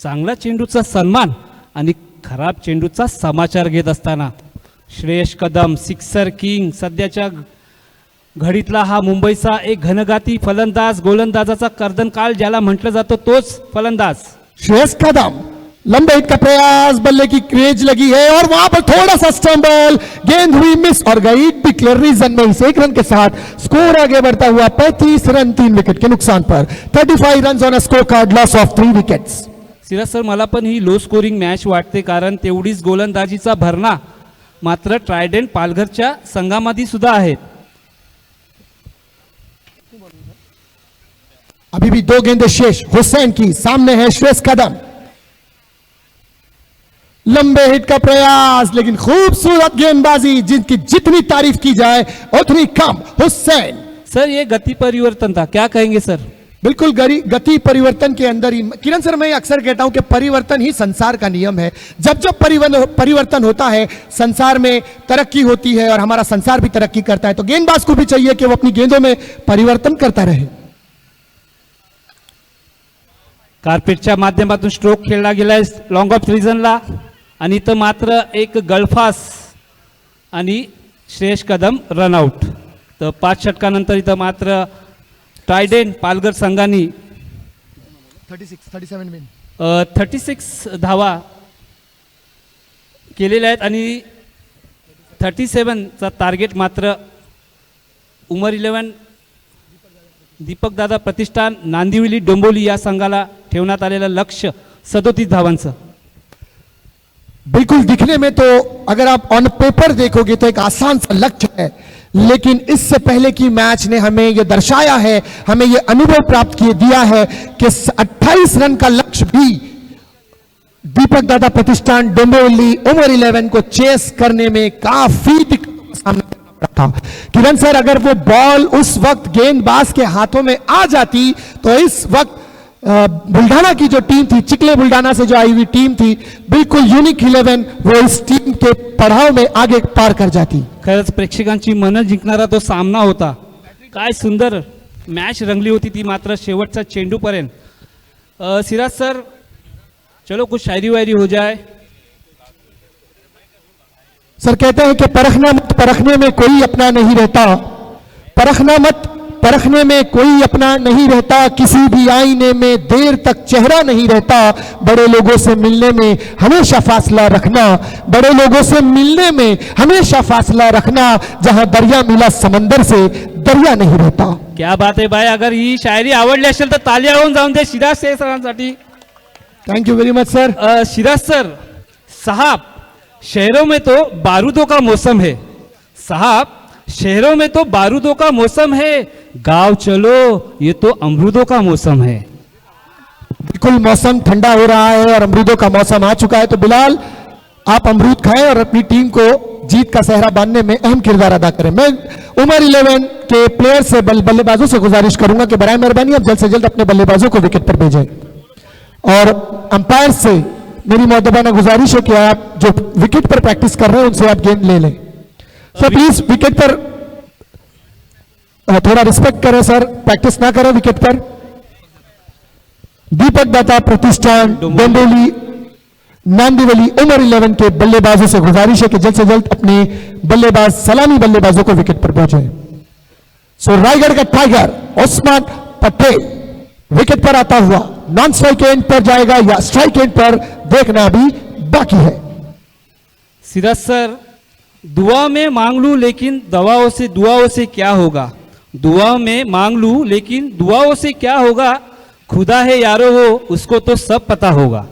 चांगला चेंडूचा सन्मान आणि खराब चेंडूचा समाचार घेत असताना श्रेयस कदम सिक्सर किंग, सध्याच्या घडीतला हा मुंबईचा एक घनघाती फलंदाज, गोलंदाजाचा कर्दनकाळ ज्याला म्हटलं जातं तोच फलंदाज श्रेयस कदम। लंबे हिट का प्रयास, बल्ले की क्रेज लगी है और वहां पर थोड़ा सा स्टंबल, गेंद हुई मिस और गई डिक्लेयर रीजन में। इस 1 रन के साथ स्कोर आगे बढ़ता हुआ 35 रन 3 विकेट के नुकसान पर। 35 run on a scorecard, loss of 3 wickets. सिरा सर, मला पण ही लो स्कोरिंग मॅच वाटते कारण तेवढीच गोलंदाजीचा भरणा मात्र ट्रायडेंट पालघरच्या संघामध्ये सुद्धा आहेत। अभी भी 2 गेंदें शेष हुसैन की, सामने है श्रेयस कदम। लंबे हिट का प्रयास, लेकिन खूबसूरत गेंदबाजी जिनकी जितनी तारीफ की जाए उतनी कम। हुसैन सर ये गति परिवर्तन था, क्या कहेंगे सर? बिल्कुल गति परिवर्तन के अंदर ही किरण सर, मैं अक्सर कहता हूं कि परिवर्तन ही संसार का नियम है। जब जब परिवर्तन होता है संसार में तरक्की होती है और हमारा संसार भी तरक्की करता है। तो गेंदबाज को भी चाहिए कि वो अपनी गेंदों में परिवर्तन करता रहे। कार्पेटच्या माध्यमातून स्ट्रोक खेळला गेलाय लॉंग ऑफ रिजनला आणि इथं मात्र एक गळफास आणि श्रेयस कदम रनआउट। तर 5 षटकानंतर इथं मात्र ट्रायडेंट पालघर संघाने 36 धावा केलेल्या आहेत आणि 37चा टार्गेट मात्र उमर 11 दीपक दादा प्रतिष्ठान नांदिवली डोंबिवली या संघाला ठेवण्यात आलेलं लक्ष्य 37 धावांचं। बिल्कुल दिखने में तो अगर आप ऑन पेपर देखोगे तो एक आसान सा लक्ष्य है, लेकिन इससे पहले की मैच ने हमें यह दर्शाया है, हमें यह अनुभव प्राप्त किए दिया है कि 28 रन का लक्ष्य भी दीपक दादा प्रतिष्ठान डोंबिवली उमर 11 को चेस करने में काफी दिक्कतों का सामना करना पड़ा था। किरण सर, अगर वो बॉल उस वक्त गेंदबाज के हाथों में आ जाती तो इस वक्त बुल्ढाना की जो टीम थी, चिखले बुल्ढाना से जो आई हुई टीम थी, बिल्कुल यूनिक 11, वो इस टीम के पड़ाव में आगे पार कर जाती। खरंच प्रेक्षकांची मन जिंकणारा तो सामना होता। काय सुंदर मॅच रंगली होती ती मात्र शेवटचा चेंडूपर्यंत। सिराज सर, चलो कुछ शायरी वायरी हो जाए। सर कहते हैं कि परखना मत, परखने में कोई अपना नहीं रहता। परखना मत, परखने में कोई अपना नहीं रहता। किसी भी आईने में देर तक चेहरा नहीं रहता। बड़े लोगों से मिलने में हमेशा फासला रखना। बड़े लोगों से मिलने में हमेशा फासला रखना। जहां दरिया मिला समंदर से, दरिया नहीं रहता। क्या बात है भाई, अगर ही शायरी आवडली असेल तर तालिया होऊन जाऊन दे सिराज सरांसाठी। Thank you very much sir. Siraj sir साहब, शहरों में तो बारूदों का मौसम है। साहब, शहरों में तो बारूदों का मौसम है, गांव चलो ये तो अमरूदों का मौसम है। बिल्कुल मौसम ठंडा हो रहा है और अमरूदों का मौसम आ चुका है। तो बिलाल, आप अमरूद खाएं और अपनी टीम को जीत का सेहरा बांधने में अहम किरदार अदा करें। मैं उमर 11 के प्लेयर से बल्लेबाजों से गुजारिश करूंगा कि बराए मेहरबानी आप जल्द से जल्द अपने बल्लेबाजों को विकेट पर भेजें। और अंपायर से मेरी मौदबाना गुजारिश है कि आप जो विकेट पर प्रैक्टिस कर रहे हैं उनसे आप गेंद ले लें। सर प्लीज विकेट पर थोड़ा रिस्पेक्ट करें सर, प्रैक्टिस ना करें विकेट पर। दीपक दाता प्रतिष्ठान डोंबिवली नांदिवली उमर 11 के बल्लेबाजों से गुजारिश है कि जल्द से जल्द अपने बल्लेबाज सलामी बल्लेबाजों को विकेट पर पहुंचे। सो रायगढ़ का टाइगर उस्मान पटेल विकेट पर आता हुआ नॉन स्ट्राइक एंड पर जाएगा या स्ट्राइक एंड पर, देखना अभी बाकी है। सिराज सर, दुआ में मांग लूं लेकिन दुआओं से क्या होगा। दुआ में मांग लूं लेकिन दुआओं से क्या होगा। खुदा है यारो हो उसको तो सब पता होगा।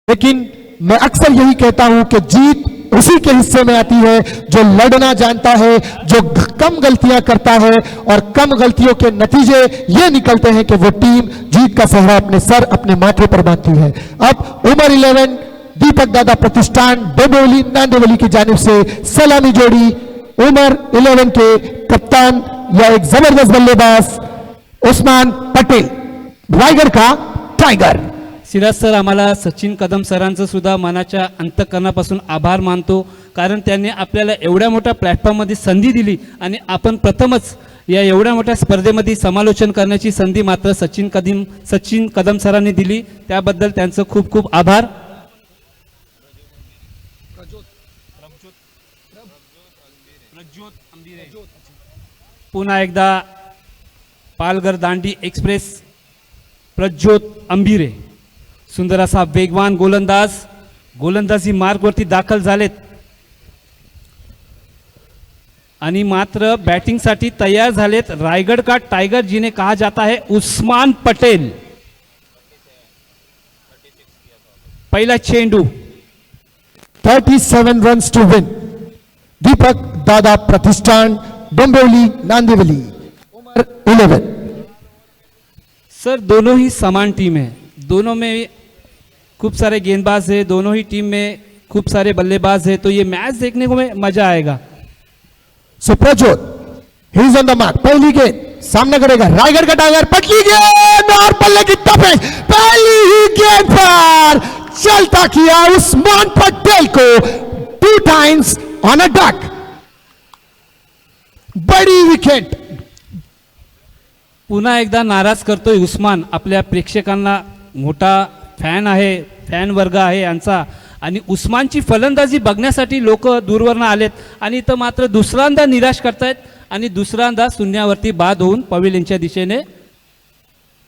लेकिन मैं अक्सर यही कहता हूं कि जीत उसी के हिस्से में आती है जो लड़ना जानता है, जो कम गलतियां करता है और कम गलतियों के नतीजे ये निकलते हैं कि वो टीम जीत का सेहरा अपने सर अपने माथे पर बांधती है। अब उमर 11 दीपक दादा प्रतिष्ठान डोंबिवली नांदिवली की जानिब से सलामी जोड़ी उमर 11 के कप्तान या एक जबरदस्त बल्लेबाज उस्मान पटेल, रायगढ़ का टाइगर। सिराज सर, आम्हाला सचिन कदम सरांचं सुद्धा मनाच्या अंतःकरणापासून आभार मानतो, कारण त्यांनी आपल्याला एवढ्या मोठ्या प्लॅटफॉर्ममध्ये संधी दिली आणि आपण प्रथमच या एवढ्या मोठ्या स्पर्धेमध्ये समालोचन करण्याची संधी मात्र सचिन कदम सरांनी दिली, त्याबद्दल त्यांचं खूप खूप आभार। पुन्हा एकदा पालघर दांडी एक्सप्रेस प्रज्योत अंबिरे सुंदर असा वेगवान गोलंदाजी मार्गवरती दाखल झालेत आणि मात्र बॅटिंगसाठी तयार झालेत रायगढ़ का टाइगर जिन्हें कहा जाता है उस्मान पटेल। पहला चेंडू 37 रन्स टू विन। दीपक दादा प्रतिष्ठान डोंबिवली नांदिवली उमर 11। सर दोनों ही समान टीम है, दोनों में खूब सारे गेंदबाज है, दोनों ही टीम में खूब सारे बल्लेबाज है, तो ये मैच देखने को में मजा आएगा। So Prajyot he is on the mark, पहली गेंद सामना करेगा रायगढ़ का टाइगर, पटली गेंद और बल्ले की तपेश, पहली ही गेंद पर चलता किया उस्मान पटेल को 2 टाइम्स ऑन अ डक, बड़ी विकेट। पुन्हा एकदा नाराज करतोय उस्मान, आपल्या प्रेक्षकांना मोठा फॅन आहे, फॅन वर्ग आहे यांचा, आणि उस्मानची फलंदाजी बघण्यासाठी लोक दूरवरनं आलेत आणि इथं मात्र दुसऱ्यांदा निराश करतायत आणि दुसऱ्यांदा शून्यावरती बाद होऊन पवेलियनच्या दिशेने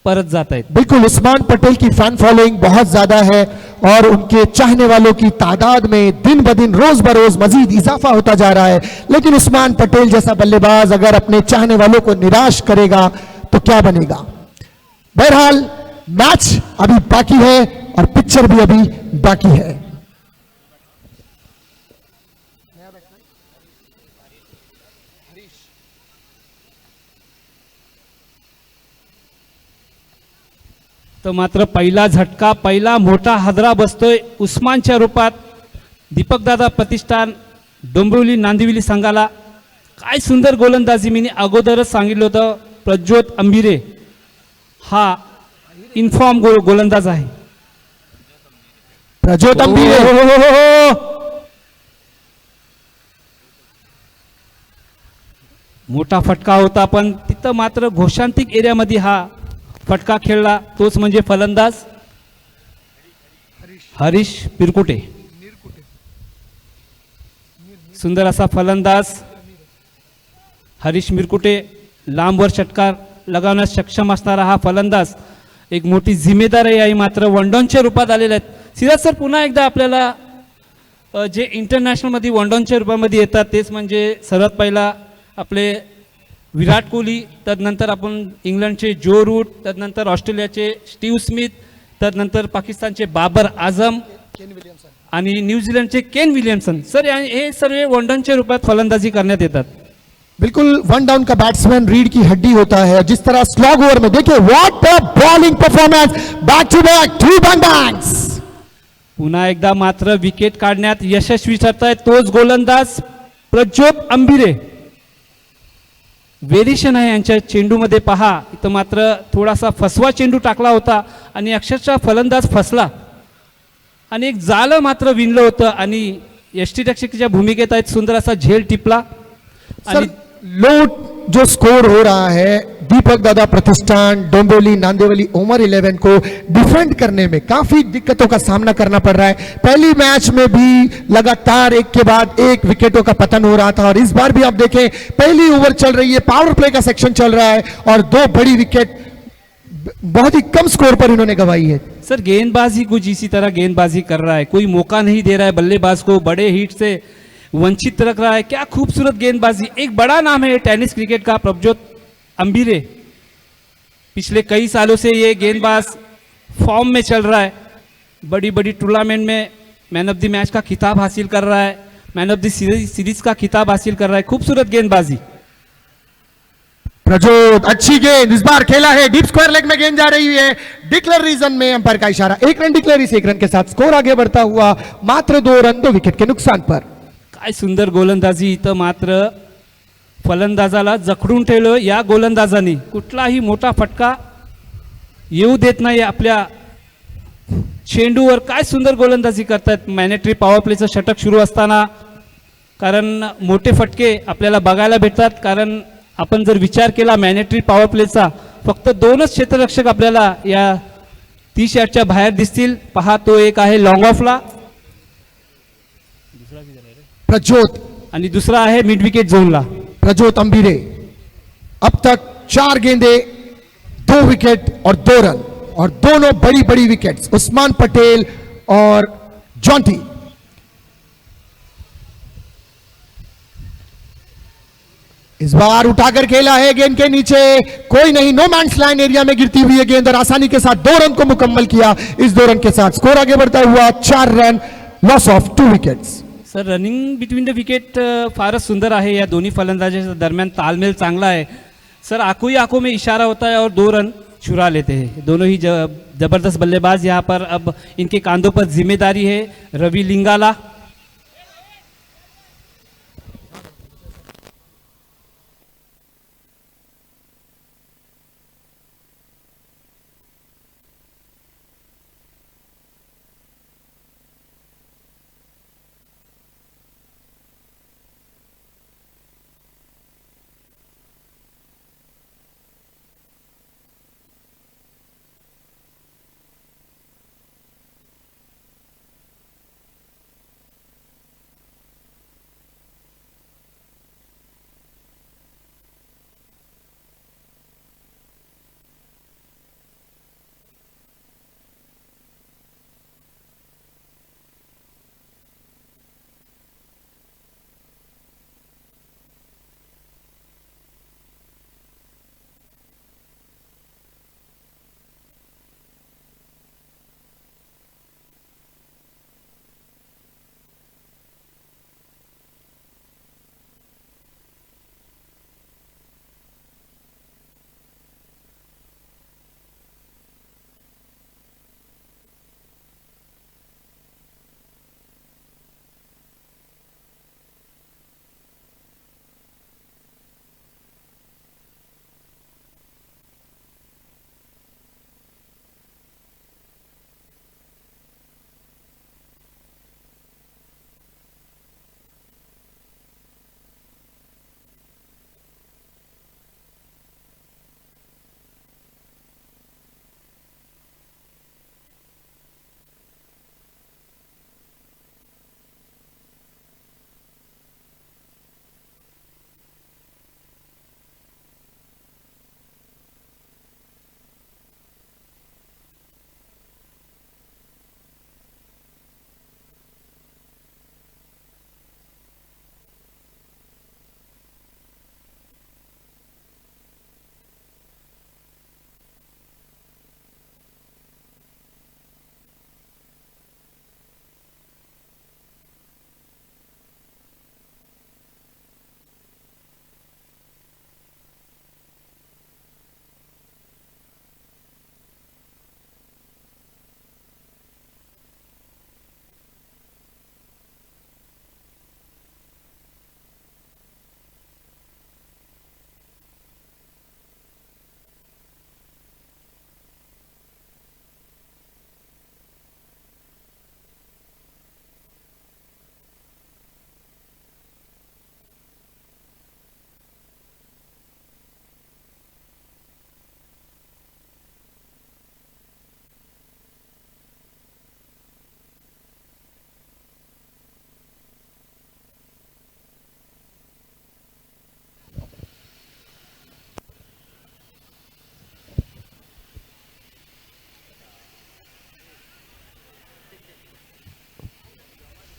परत जात आहेत। बिल्कुल उस्मान पटेल की फैन फॉलोइंग बहुत ज्यादा है और उनके चाहने वालों की तादाद में दिन ब दिन रोज बरोज मजीद इजाफा होता जा रहा है, लेकिन उस्मान पटेल जैसा बल्लेबाज अगर अपने चाहने वालों को निराश करेगा तो क्या बनेगा। बहरहाल मैच अभी बाकी है और पिक्चर भी अभी बाकी है। तर मात्र पहिला झटका, पहिला मोठा हादरा बसतोय उस्मानच्या रूपात दीपकदादा प्रतिष्ठान डोंबिवली नांदिवली संघाला। काय सुंदर गोलंदाजी, मी अगोदरच सांगितलं होतं प्रज्योत अंबिरे हा इन्फॉर्म गोलंदाज आहे। प्रज्योत अंबिरे मोठा फटका होता, पण तिथं मात्र घोषांतिक एरियामध्ये हा फटका खेळला, तोच म्हणजे फलंदाज हरीश पिरकुटे। सुंदर असा फलंदाज हरीश मिरकुटे, लांबवर षटकार लगावण्यास सक्षम असणारा हा फलंदाज, एक मोठी जिम्मेदारी आहे मात्र वनडाऊनच्या रूपात आलेले आहेत। सिराज सर पुन्हा एकदा आपल्याला जे इंटरनॅशनलमध्ये वनडाऊनच्या रूपामध्ये येतात तेच म्हणजे सर्वात पहिला आपले विराट कोहली, तदनंतर आपण इंग्लंडचे जो रूट, तदनंतर ऑस्ट्रेलियाचे स्टीव्ह स्मिथ, तदनंतर पाकिस्तानचे बाबर आझम आणि न्यूझीलंडचे केन विलियमसन। सर हे सर्व वनडाऊनच्या रूपात फलंदाजी करण्यात येतात। बिल्कुल वन डाउन का बैट्समैन रीढ़ की हड्डी होता है, जिस तरह स्लॉग ओवर में देखिए what a bowling performance, back to back 2 bangs. पुन्हा एकदा मात्र विकेट काढण्यात यशस्वी ठरताय तोच गोलंदाज प्रज्योत अंबिरे। व्हेरिएशन आहे यांच्या चेंडूमध्ये पहा, इथं मात्र थोडासा फसवा चेंडू टाकला होता आणि अक्षरशः फलंदाज फसला आणि एक जालं मात्र विणलं होतं आणि यष्टीरक्षकाच्या भूमिकेत आहेत सुंदर असा झेल टिपला। सर लो जो स्कोर हो रहा है, दीपक दादा प्रतिष्ठान डोंबिवली नांदिवली ओवर 11 को डिफेंड करने में काफी दिक्कतों का सामना करना पड़ रहा है। पहली मैच में भी लगातार एक के बाद एक विकेटों का पतन हो रहा था और इस बार भी आप देखें पहली ओवर चल रही है, पावर प्ले का सेक्शन चल रहा है और 2 बड़ी विकेट बहुत ही कम स्कोर पर इन्होंने गंवाई है। सर गेंदबाज ही कुछ इसी तरह गेंदबाजी कर रहा है, कोई मौका नहीं दे रहा है बल्लेबाज को, बड़े हिट से वंचित रख रहा है। क्या खूबसूरत गेंदबाजी, एक बड़ा नाम है टेनिस क्रिकेट का प्रज्योत अंबिरे, पिछले कई सालों से ये गेंदबाज फॉर्म में चल रहा है, बड़ी बड़ी टूर्नामेंट में मैन ऑफ द मैच का खिताब हासिल कर रहा है, मैन ऑफ द सीरीज का खिताब हासिल कर रहा है। खूबसूरत गेंदबाजी प्रज्योत, अच्छी गेंद इस बार खेला है, डीप स्क्वायर लेग में गेंद जा रही है, डिक्लेयर रीजन में अंपायर का इशारा, 1 रन डिक्लेयर, इस 1 रन के साथ स्कोर आगे बढ़ता हुआ मात्र 2 रन 2 विकेट के नुकसान पर। काय सुंदर गोलंदाजी, इथं मात्र फलंदाजाला जखडून ठेवलं या गोलंदाजाने, कुठलाही मोठा फटका येऊ देत नाही आपल्या चेंडूवर। काय सुंदर गोलंदाजी करतात मॅनेटरी पॉवर प्लेचं षटक सुरू असताना, कारण मोठे फटके आपल्याला बघायला भेटतात, कारण आपण जर विचार केला मॅनेटरी पॉवर प्लेचा फक्त 2च क्षेत्ररक्षक आपल्याला या 30 यार्डच्या बाहेर दिसतील। पहा तो एक आहे लॉंग ऑफला प्रज्योत आणि दुसरा आहे मिड विकेट झोनला। प्रज्योत अंबिरे अब तक 4 गेंदे 2 विकेट और 2 रन और दोनों बड़ी बड़ी विकेट्स उस्मान पटेल और जॉन्टी। इस बार उठाकर खेला है गेंद के नीचे, कोई नहीं, नो मैंस लाइन एरिया में गिरती हुई है गेंद और आसानी के साथ 2 रन को मुकम्मल किया। इस 2 रन के साथ स्कोर आगे बढ़ता हुआ 4 run, loss of 2 wickets. Sir running between the wicket फारच सुंदर आहे, या दोन्ही फलंदाजांच्या दरम्यान तालमेल चांगला आहे। सर आंखों ही आंखों में इशारा होता है और 2 रन चुरा लेते हैं। दोनों ही जबरदस्त बल्लेबाज। यहाँ पर अब इनके कांधों पर जिम्मेदारी है Ravi Lingala.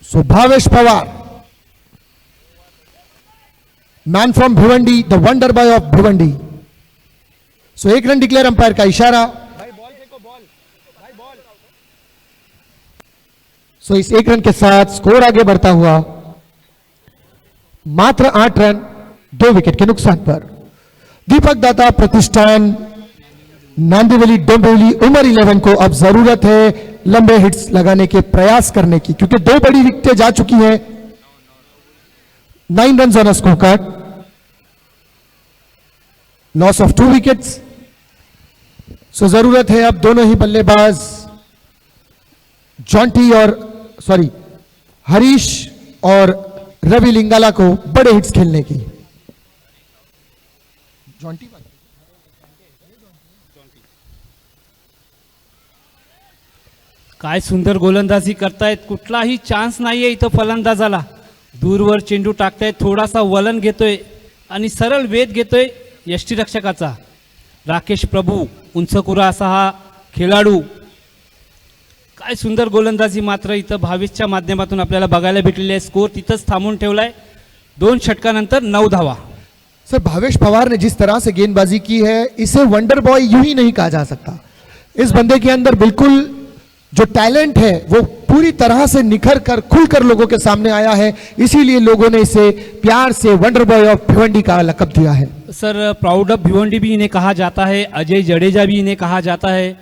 So Bhavesh Pawar, man from Bhivandi, the wonder boy of Bhivandi. So एक रन डिक्लेयर अंपायर का इशारा। सो इस एक रन के साथ स्कोर आगे बढ़ता हुआ मात्र 8 रन 2 विकेट के नुकसान पर। दीपक दाता प्रतिष्ठान नांदिवली डोंबिवली उमर 11 को अब जरूरत है लंबे हिट्स लगाने के प्रयास करने की, क्योंकि 2 बड़ी विकेटें जा चुकी हैं। 9 run on scorecard, loss of 2 wickets. So जरूरत है अब दोनों ही बल्लेबाज जॉन्टी और हरीश और रवि लिंगाला को बड़े हिट्स खेलने की। जॉन्टी काय सुंदर गोलंदाजी करतायत, कुठलाही चान्स नाहीये इथं फलंदाजाला। दूरवर चेंडू टाकतायत, थोडासा वलन घेतोय आणि सरळ वेध घेतोय यष्टीरक्षकाचा। राकेश प्रभू उंचकुरा असा हा खेळाडू, काय सुंदर गोलंदाजी मात्र इथं भावेशच्या माध्यमातून आपल्याला बघायला भेटलेली आहे। स्कोर तिथंच थांबून ठेवलाय 2 षटकानंतर 9 धावा। सर भावेश पवार ने जिस तरह से गेंदबाजी की है, इसे वंडर बॉय यूं ही नहीं कहा जा सकता। इस बंदे के अंदर बिल्कुल जो टैलेंट है वो पूरी तरह से निखर कर खुलकर लोगों के सामने आया है, इसीलिए लोगों ने इसे प्यार से वंडर बॉय ऑफ भिवंडी का लकब दिया है। सर प्राउड ऑफ भिवंडी भी इन्हें कहा जाता है, अजय जडेजा भी इन्हें कहा जाता है।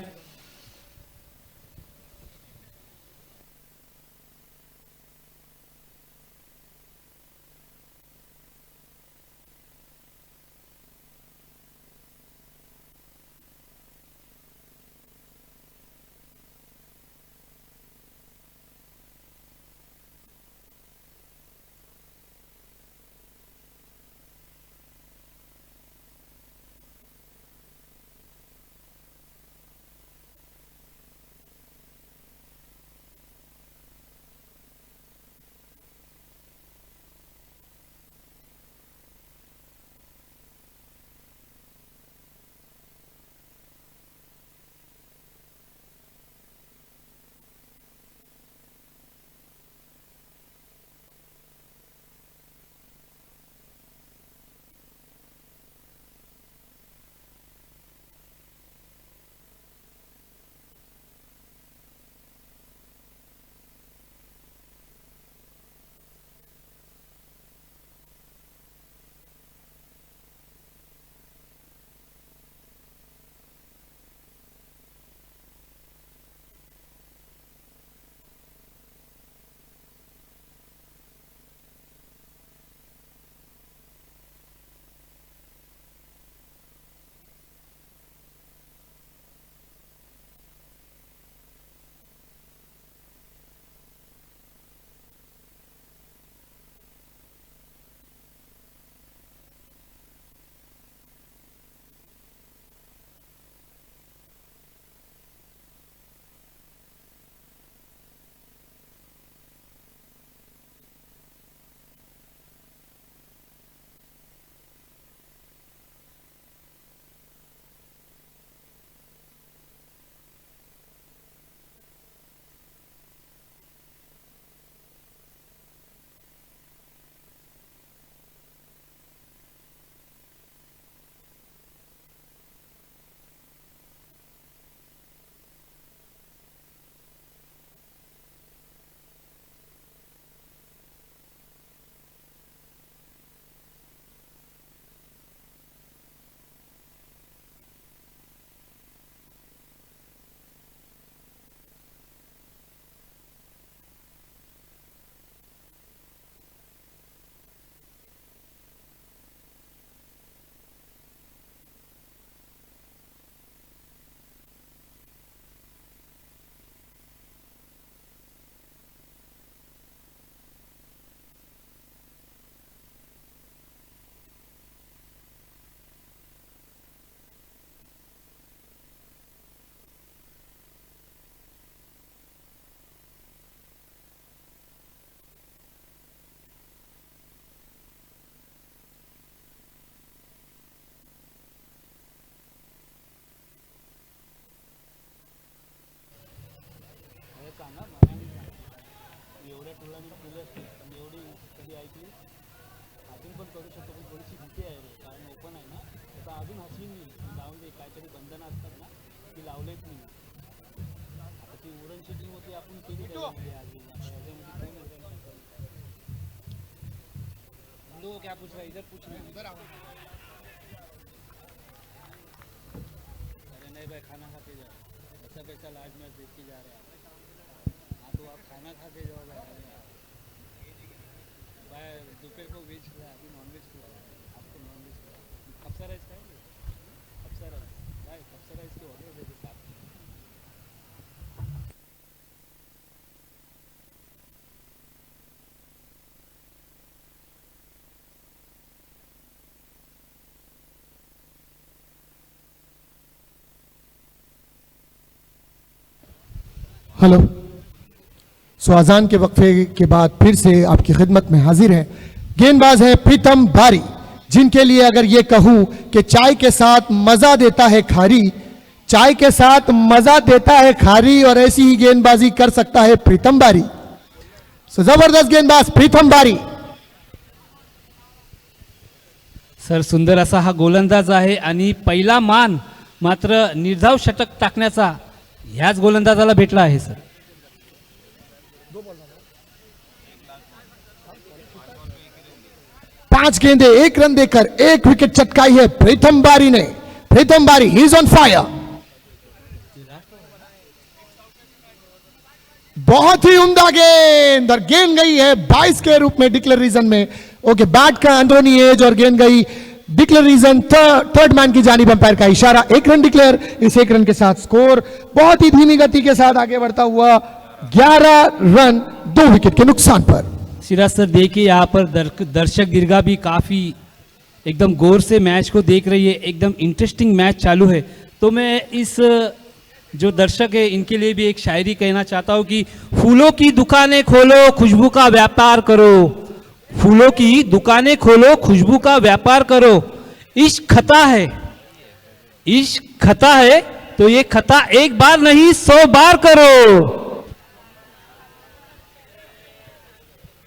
क्या पूछ रहा है? इधर पूछ रहा है, इधर आओ। अरे नहीं भाई, खाना खाते जाओ, ऐसा कैसा लाज में देख के जा रहे हैं। हाँ तो आप खाना खाते जाओ भाई। दोपहर को वेज खिला, अभी नॉन वेज खिला, आपको नॉन वेज खिला। खपसा राइस खाएंगे? खपसा राइस भाई, खपसा राइस के ऑर्डर दे दो साथ में। हेलो। सो अजान के वक्फे के बाद फिर से आपकी खिदमत में हाजिर है। गेंदबाज है प्रीतम बारी, जिनके लिए अगर ये कहूं कि चाय के साथ मजा देता है खारी, चाय के साथ मजा देता है खारी, और ऐसी ही गेंदबाजी कर सकता है प्रीतम बारी। सो जबरदस्त गेंदबाज प्रीतम बारी। सर सुंदर असा हा गोलंदाज आहे आणि पहिला मान मात्र निर्धाव षटक टाकण्याचा ह्याच गोलंदाजाला भेटला आहे सर। 5 गेंदे 1 रन देकर 1 विकेट चटकाई है प्रीतम बारी ने। प्रीतम बारी, ही इज ऑन फायर। बहुत ही उम्दा गेंद, और गेंद गई है 22 के रूप में डिक्लेयर रीजन में। ओके, बैट का अंदरूनी एज और गेंद गई डिक्लेयर रीजन, थर्ड मैन की जानिब अंपायर का इशारा। 1 रन डिक्लेयर। इस 1 रन के साथ स्कोर बहुत ही धीमी गति के साथ आगे बढ़ता हुआ 11 रन 2 विकेट के नुकसान पर। सिराज सर देखिए यहाँ पर दर्शक दीर्घा भी काफ़ी एकदम गौर से मैच को देख रही है, एकदम इंटरेस्टिंग मैच चालू है। तो मैं इस जो दर्शक है इनके लिए भी एक शायरी कहना चाहता हूँ कि फूलों की दुकानें खोलो, खुशबू का व्यापार करो। फूलों की दुकानें खोलो, खुशबू का व्यापार करो। इश्क खता है, इश्क खता है, तो ये खता एक बार नहीं 100 बार करो।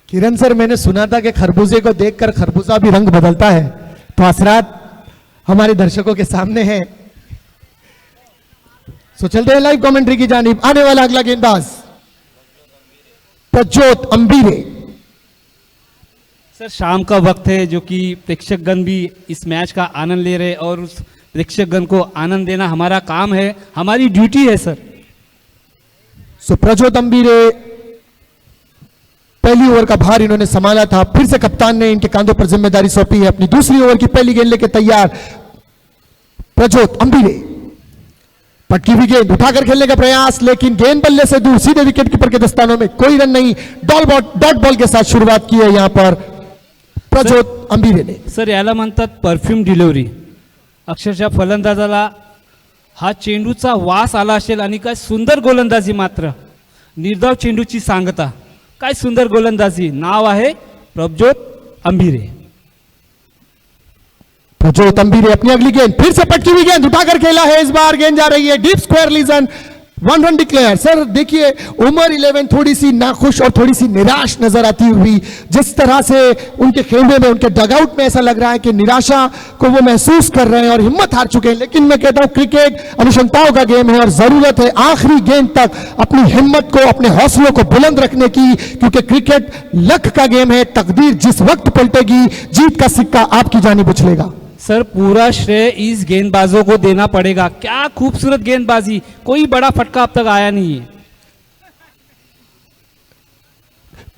किरण सर, मैंने सुना था कि खरबूजे को देखकर खरबूजा भी रंग बदलता है, तो असरात हमारे दर्शकों के सामने है। सो चलते हैं लाइव कमेंट्री की जानिब। आने वाला अगला गेंदबाज प्रज्योत अंबीरे। सर शाम का वक्त है जो कि प्रेक्षकगण भी इस मैच का आनंद ले रहे हैं और उस प्रेक्षकगण को आनंद देना हमारा काम है, हमारी ड्यूटी है सर। सो प्रज्योत अंबीरे पहली ओवर का भार इन्होंने संभाला था, फिर से कप्तान ने इनके कांधों पर जिम्मेदारी सौंपी है। अपनी दूसरी ओवर की पहली गेंद लेके तैयार प्रज्योत अंबीरे। पटकी हुई गेंद उठाकर खेलने का प्रयास, लेकिन गेंद बल्ले से दूर, सीधे विकेट कीपर के दस्तानों में, कोई रन नहीं। डॉट बॉल के साथ शुरुआत की है यहां पर प्रज्योत अंबीरे ने। सर याला म्हणतात परफ्यूम डिलिव्हरी। अक्षरशः फलंदाजाला हा चेंडूचा वास आला असेल आणि काय सुंदर गोलंदाजी, मात्र निर्धाव चेंडूची सांगता, काय सुंदर गोलंदाजी। नाव आहे प्रज्योत अंबीरे। प्रज्योत अंबीरे अपनी अगली गेंद, फिर से पटकी हुई गेंद उठाकर खेला है। इस बार गेंद जा रही है डीप स्क्वायर लीजन, 1 रन डिक्लेयर। सर देखिए, उमर 11 थोड़ी सी नाखुश और थोड़ी सी निराश नजर आती हुई, जिस तरह से उनके खेलने में, उनके डगआउट में ऐसा लग रहा है कि निराशा को वो महसूस कर रहे हैं और हिम्मत हार चुके हैं। लेकिन मैं कहता हूं क्रिकेट अनुशंसाओं का गेम है और जरूरत है आखिरी गेंद तक अपनी हिम्मत को, अपने हौसलों को बुलंद रखने की, क्योंकि क्रिकेट लक का गेम है। तकदीर जिस वक्त पलटेगी, जीत का सिक्का आपकी जानिब उछलेगा। सर पूरा श्रेय इस गेंदबाजों को देना पड़ेगा। क्या खूबसूरत गेंदबाजी, कोई बड़ा फटका अब तक आया नहीं है।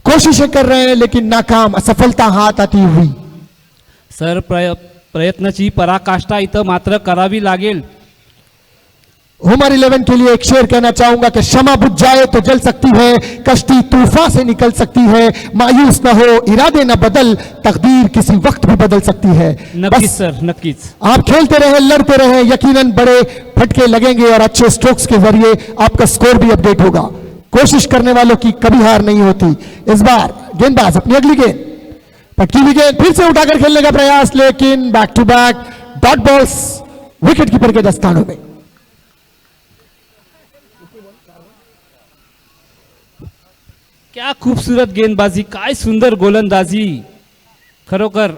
कोशिशें कर रहे हैं लेकिन नाकाम, असफलता हाथ आती हुई। सर प्रयत्नाची पराकाष्ठा इथं मात्र करावी लागेल। उमर 11 के लिए एक शेर कहना चाहूंगा कि क्षमा बुझ जाए तो जल सकती है, कश्ती तूफान से निकल सकती है। मायूस न हो, इरादे न बदल, तकदीर किसी वक्त भी बदल सकती है। नक्कीच सर, नक्कीच। आप खेलते रहे, लड़ते रहे, यकीनन बड़े फटके लगेंगे और अच्छे स्ट्रोक्स के जरिए आपका स्कोर भी अपडेट होगा। कोशिश करने वालों की कभी हार नहीं होती। इस बार गेंदबाज अपनी अगली गेंद, पटकी हुई गेंद, फिर से उठाकर खेलने का प्रयास, लेकिन back to back dot balls wicket keeper के दस्तानों में। क्या खूबसूरत गेंदबाजी, काय सुंदर गोलंदाजी। खरोखर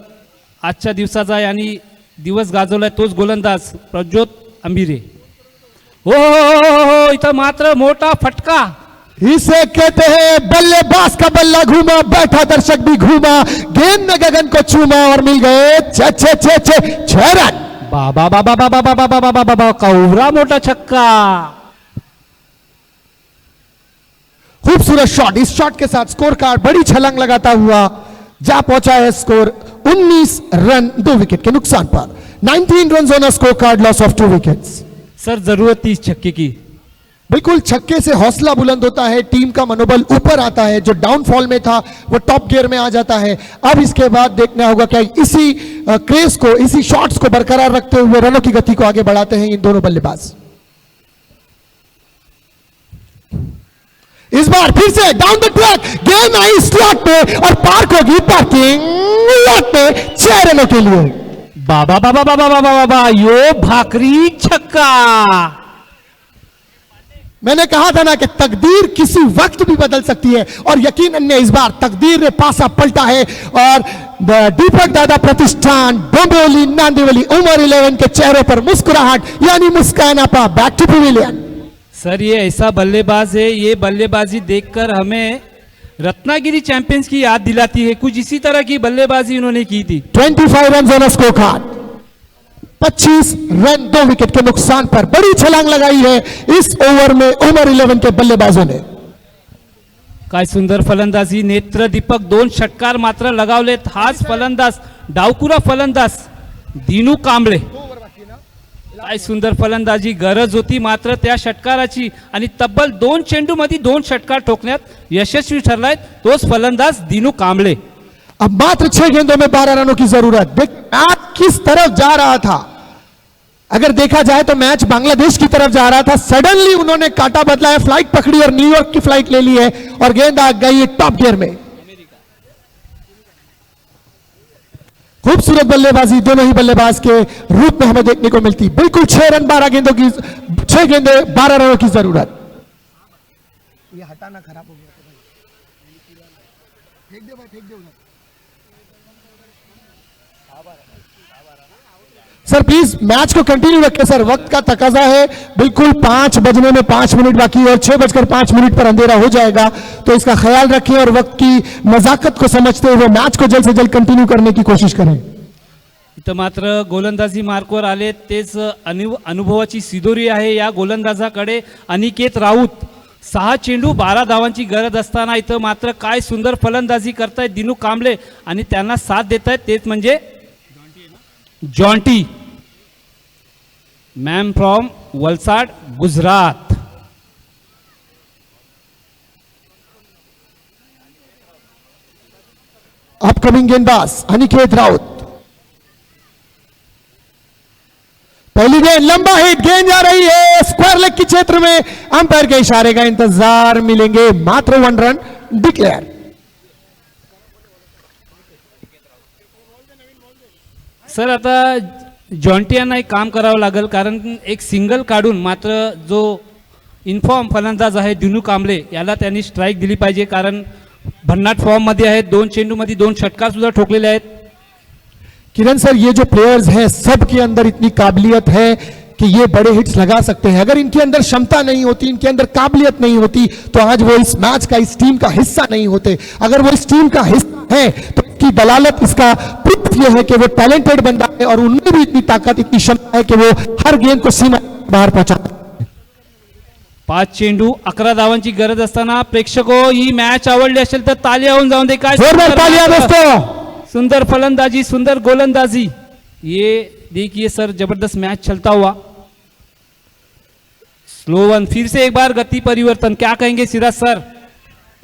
आजच्या दिवसाचा आणि दिवस गाजवलाय तोच गोलंदाज प्रज्योत अंबीरे। हो इथं मात्र मोठा फटका। इसे कहते हैं बल्लेबाज का बल्ला घूमा, बैठा दर्शक भी घूमा, गेंद ने गगन को चूमा और मिल गए 6 रन। बाबा बाबा बाबा बाबा बाबा बाबा, कवरा मोठा छक्का। खूबसूरत शॉट, इस शॉट के साथ स्कोर कार्ड बड़ी छलांग लगाता हुआ जा पहुंचा है। स्कोर 19 रन 2 विकेट के नुकसान पर। 19 run on scorecard, loss of 2 wickets. Sir जरूरत थी इस छक्के की। बिल्कुल, छक्के से हौसला बुलंद होता है, टीम का मनोबल ऊपर आता है। जो डाउनफॉल में था वो टॉप गियर में आ जाता है। अब इसके बाद देखना होगा क्या इसी क्रेज को, इसी शॉट्स को बरकरार रखते हुए रनों की गति को आगे बढ़ाते हैं इन दोनों बल्लेबाज। इस बार फिर से डाउन द ट्रैक, गेंद आई स्लॉट में और पार्क होगी पार्किंग लॉट में 6 रनों के लिए। बाबा बाबा बाबा बाबा बाबा, यो भाकरी छक्का। मैंने कहा था ना कि तकदीर किसी वक्त भी बदल सकती है और यकीनन ने इस बार तकदीर ने पासा पलटा है और दीपक दादा प्रतिष्ठान डोंबिवली नांदिवली उमर 11 के चेहरों पर मुस्कुराहट यानी मुस्कान आपा। Back to pavilion. सर ये ऐसा बल्लेबाज है, ये बल्लेबाजी देखकर हमें रत्नागिरी चैंपियंस की याद दिलाती है। कुछ इसी तरह की बल्लेबाजी उन्होंने की थी। 25 run on score card, 25 run 2 wicket के नुकसान पर बड़ी छलांग लगाई है इस ओवर में उमर 11 के बल्लेबाजों ने। काय सुंदर फलंदाजी, नेत्र दीपक 2 षटकार मात्र लगावलेत। हाच फलंदाज, डावकुरा फलंदाज दिनू कांबळे। काय सुंदर फलंदाजी, गरज होती मात्र त्या षटकाराची आणि तब्बल 2 चेंडूमध्ये 2 षटकार ठोकण्यात यशस्वी ठरलाय तोच फलंदाज दिनू कांबळे। अब मात्र 6 गेंदों में 12 रनों की जरूरत। देख मैच किस तरफ जा रहा था, अगर देखा जाए तो मैच बांग्लादेश की तरफ जा रहा था। सडनली उन्होंने काटा बदला है, फ्लाइट पकड़ी और न्यूयॉर्क की फ्लाइट ले ली है और गेंद आ गई है टॉप गियर में। खूबसूरत बल्लेबाजी दोनों ही बल्लेबाज के रूप में हमें देखने को मिलती। बिल्कुल 6 रन 12 गेंदों की, 6 गेंदे 12 रनों की जरूरत। ये हटाना खराब हो गया फेंक दे भाई, फेंक दे उधर। सर प्लीज मैच को कंटिन्यू रखें सर, वक्त का तकाजा है। बिल्कुल 5 बजने में 5 मिनट बाकी और 6:05 पर अंधेरा हो जाएगा, तो इसका ख्याल रखें और वक्त की नजाकत को समझते हुए मैच को जल्द से जल्द कंटिन्यू करने की कोशिश करें। इथं मात्र गोलंदाजी मार्कवर आले, तेच अनुभवाची सिदोरी आहे या गोलंदाजाकडे। अनिकेत राऊत 6 चेंडू 12 धावांची गरज असताना इथं मात्र काय सुंदर फलंदाजी करतायत दिनू कांबळे आणि त्यांना साथ देतायत तेच म्हणजे Jonty, ma'am from Valsad Gujarat. Upcoming गेंदबाज अनिकेत राउत। पहली गेंद लंबा हिट, गेंद जा रही है स्क्वायर लेग के क्षेत्र में। अंपायर के इशारे का इंतजार मिलेंगे, मात्र 1 रन डिक्लेयर। सर आता जॉन्टी यांना एक काम करावं लागेल, कारण एक सिंगल काढून मात्र जो इनफॉर्म फलंदाज आहे दिनू कांबळे याला त्यांनी स्ट्राईक दिली पाहिजे, कारण भन्नाट फॉर्म मध्ये आहेत। 2 चेंडूमध्ये 2 षटकार सुद्धा ठोकलेले आहेत। किरण सर ये जो प्लेयर्स हैं सब के अंदर इतनी काबिलियत है कि ये बड़े हिट्स लगा सकते हैं। अगर इनके अंदर क्षमता नहीं होती, इनके अंदर काबिलियत नहीं होती, तो आज वो इस मैच का, इस टीम का हिस्सा नहीं होते। अगर वो इस टीम का हिस्सा है तो इसकी दलालत, इसका प्रूफ ये है कि वो टैलेंटेड बंदा है और उनमें भी इतनी ताकत, इतनी क्षमता है कि वो हर गेंद को सीमा बाहर पहुंचाता है। 5 चेंडू 11 धावांची गरज असताना प्रेक्षको ही मॅच आवडली असेल तर तालिया होऊन जाऊन दे। काय जोरदार तालियां दोस्तों। सुंदर फलंदाजी, सुंदर गोलंदाजी, ये देखिए सर जबरदस्त मैच चलता हुआ। स्लो वन, फिर से एक बार गति परिवर्तन, क्या कहेंगे सिराज सर?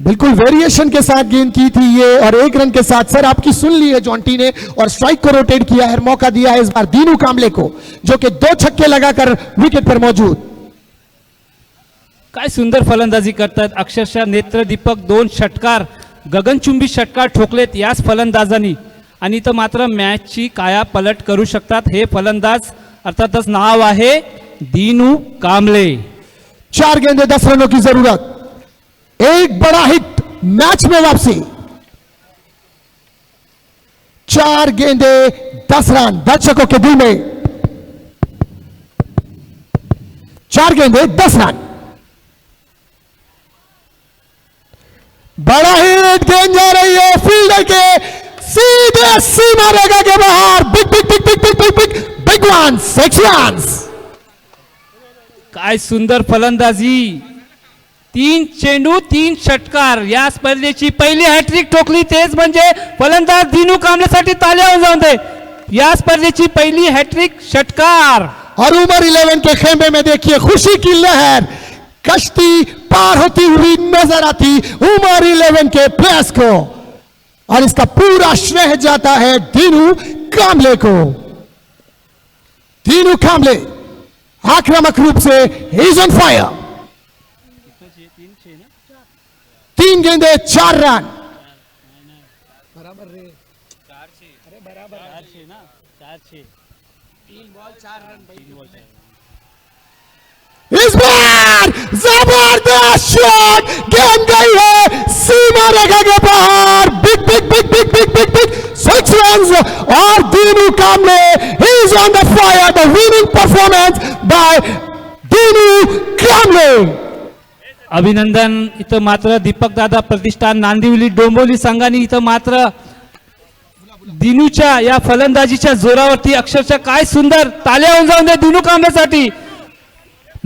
बिल्कुल वेरिएशन के साथ गेंद की थी ये और 1 रन के साथ सर आपकी सुन ली है जॉन्टी ने और स्ट्राइक को रोटेट किया है, मौका दिया है इस बार दीनू कांबळे को, जो कि 2 छक्के लगाकर विकेट पर मौजूद। काय सुंदर फलंदाजी करतात, अक्षरशः नेत्र दीपक 2 षटकार, गगनचुंबी षटकार ठोकलेत याच फलंदाजांनी आणि तर मात्र मॅचची काया पलट करू शकतात हे फलंदाज, अर्थातच नाव आहे दीनू कांबळे। 4 गेंदे 10 रनों की जरूरत, एक बड़ा हिट, मैच में वापसी। 4 गेंदे 10 रन दर्शकों के दिल में, 4 गेंदे 10 रन। बड़ा हिट, गेंद जा रही है फील्डर के सीधे सीमा रेखा के बाहर। Big big big big big big big big one, 6 runs. काय सुंदर फलंदाजी, 3 चेंडू 3 षटकार, या स्पर्धेची पहिली हॅट्रिक ठोकली, तेच म्हणजे फलंदाज दीनू कांबळेसाठी तालिया होऊन जाऊन दे। या स्पर्धेची पहिली हॅट्रिक षटकार और उमर 11 के खेमे में देखिए खुशी की लहर, कश्ती पार होती हुई नजर आती उमर 11 के प्लेयर्स को, और इसका पूरा श्रेय जाता है दीनू कांबळे को। दीनू कांबळे आक्रामक रूप से इज ऑन फायर। 3 गेंदे 4 रन। बराबर रे, 4-6, अरे बराबर 4-6 ना, 4-6, 3 बॉल 4 रन भाई। इस बार जबरदस्त शॉट, गेंद गई है सीमा रेखा के बाहर। Big big big big big big big 6 runs और Dinu Kamble is on the fire. The winning performance by Dinu Kamble. अभिनंदन. इथं मात्र दीपक दादा प्रतिष्ठान नांदिवली डोंबिवली संघाने इथं मात्र दिनूच्या या फलंदाजीच्या जोरावरती अक्षरशः काय सुंदर ताल्या होऊन जाऊन द्या Dinu कांबळेसाठी.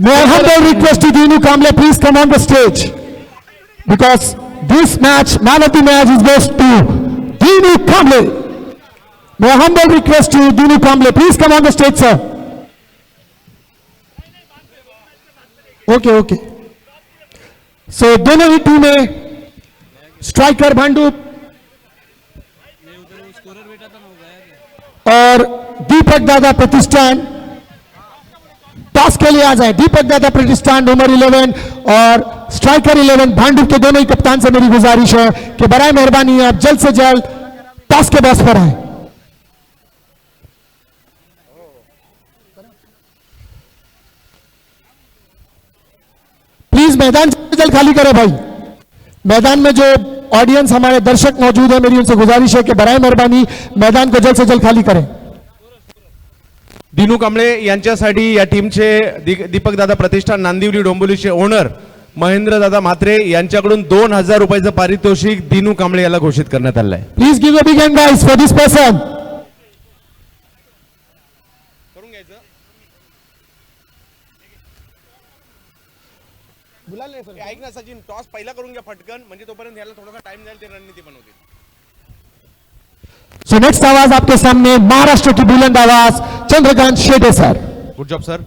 May I humbly request to Dinu Kamble, please come on the stage. Because this match, man of the match is goes to Dinu Kamble. May I humbly request to Dinu Kamble, please come on the stage, sir. Okay. So दोनों ही टीमें striker भांडू और दीपक दादा प्रतिष्ठान toss के लिए आ जाए. दीपक दादा प्रतिष्ठान नंबर 11 और स्ट्राइकर 11 भांडुप के दोनों ही कप्तान से मेरी गुजारिश है कि बराए मेहरबानी आप जल्द से जल्द टॉस के बॉक्स पर आए. प्लीज मैदान जल्द खाली करें भाई. मैदान में जो ऑडियंस हमारे दर्शक मौजूद है, मेरी उनसे गुजारिश है कि बराए मेहरबानी मैदान को जल्द से जल्द खाली करें. दिनू कांबळे यांच्यासाठी या टीमचे दीपक दादा प्रतिष्ठान नांदिवली डोंबिवलीचे ओनर महेंद्र दादा म्हात्रे यांच्याकडून 2000 रुपयाचं पारितोषिक दिनू कांबळे याला घोषित करण्यात आलं आहे. Please give a big hand guys for this person. ऐक ना सचिन, टॉस पहिला करून घ्या फटकन, म्हणजे तोपर्यंत याला थोडासा टाइम जाईल, ते रणनीती बनवतील. सो नेक्स्ट आवाज आपके सामने महाराष्ट्र की बुलंद आवाज Chandrakant Shete sir. Good job sir.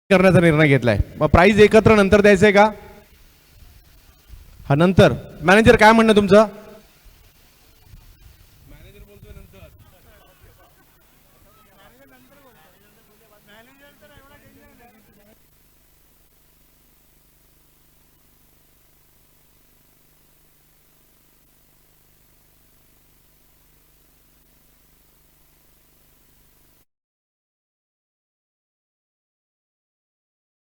करण्याचा निर्णय घेतलाय. मग प्राइज एकत्र नंतर द्यायचंय का? हा नंतर. मॅनेजर काय म्हणणं तुमचं?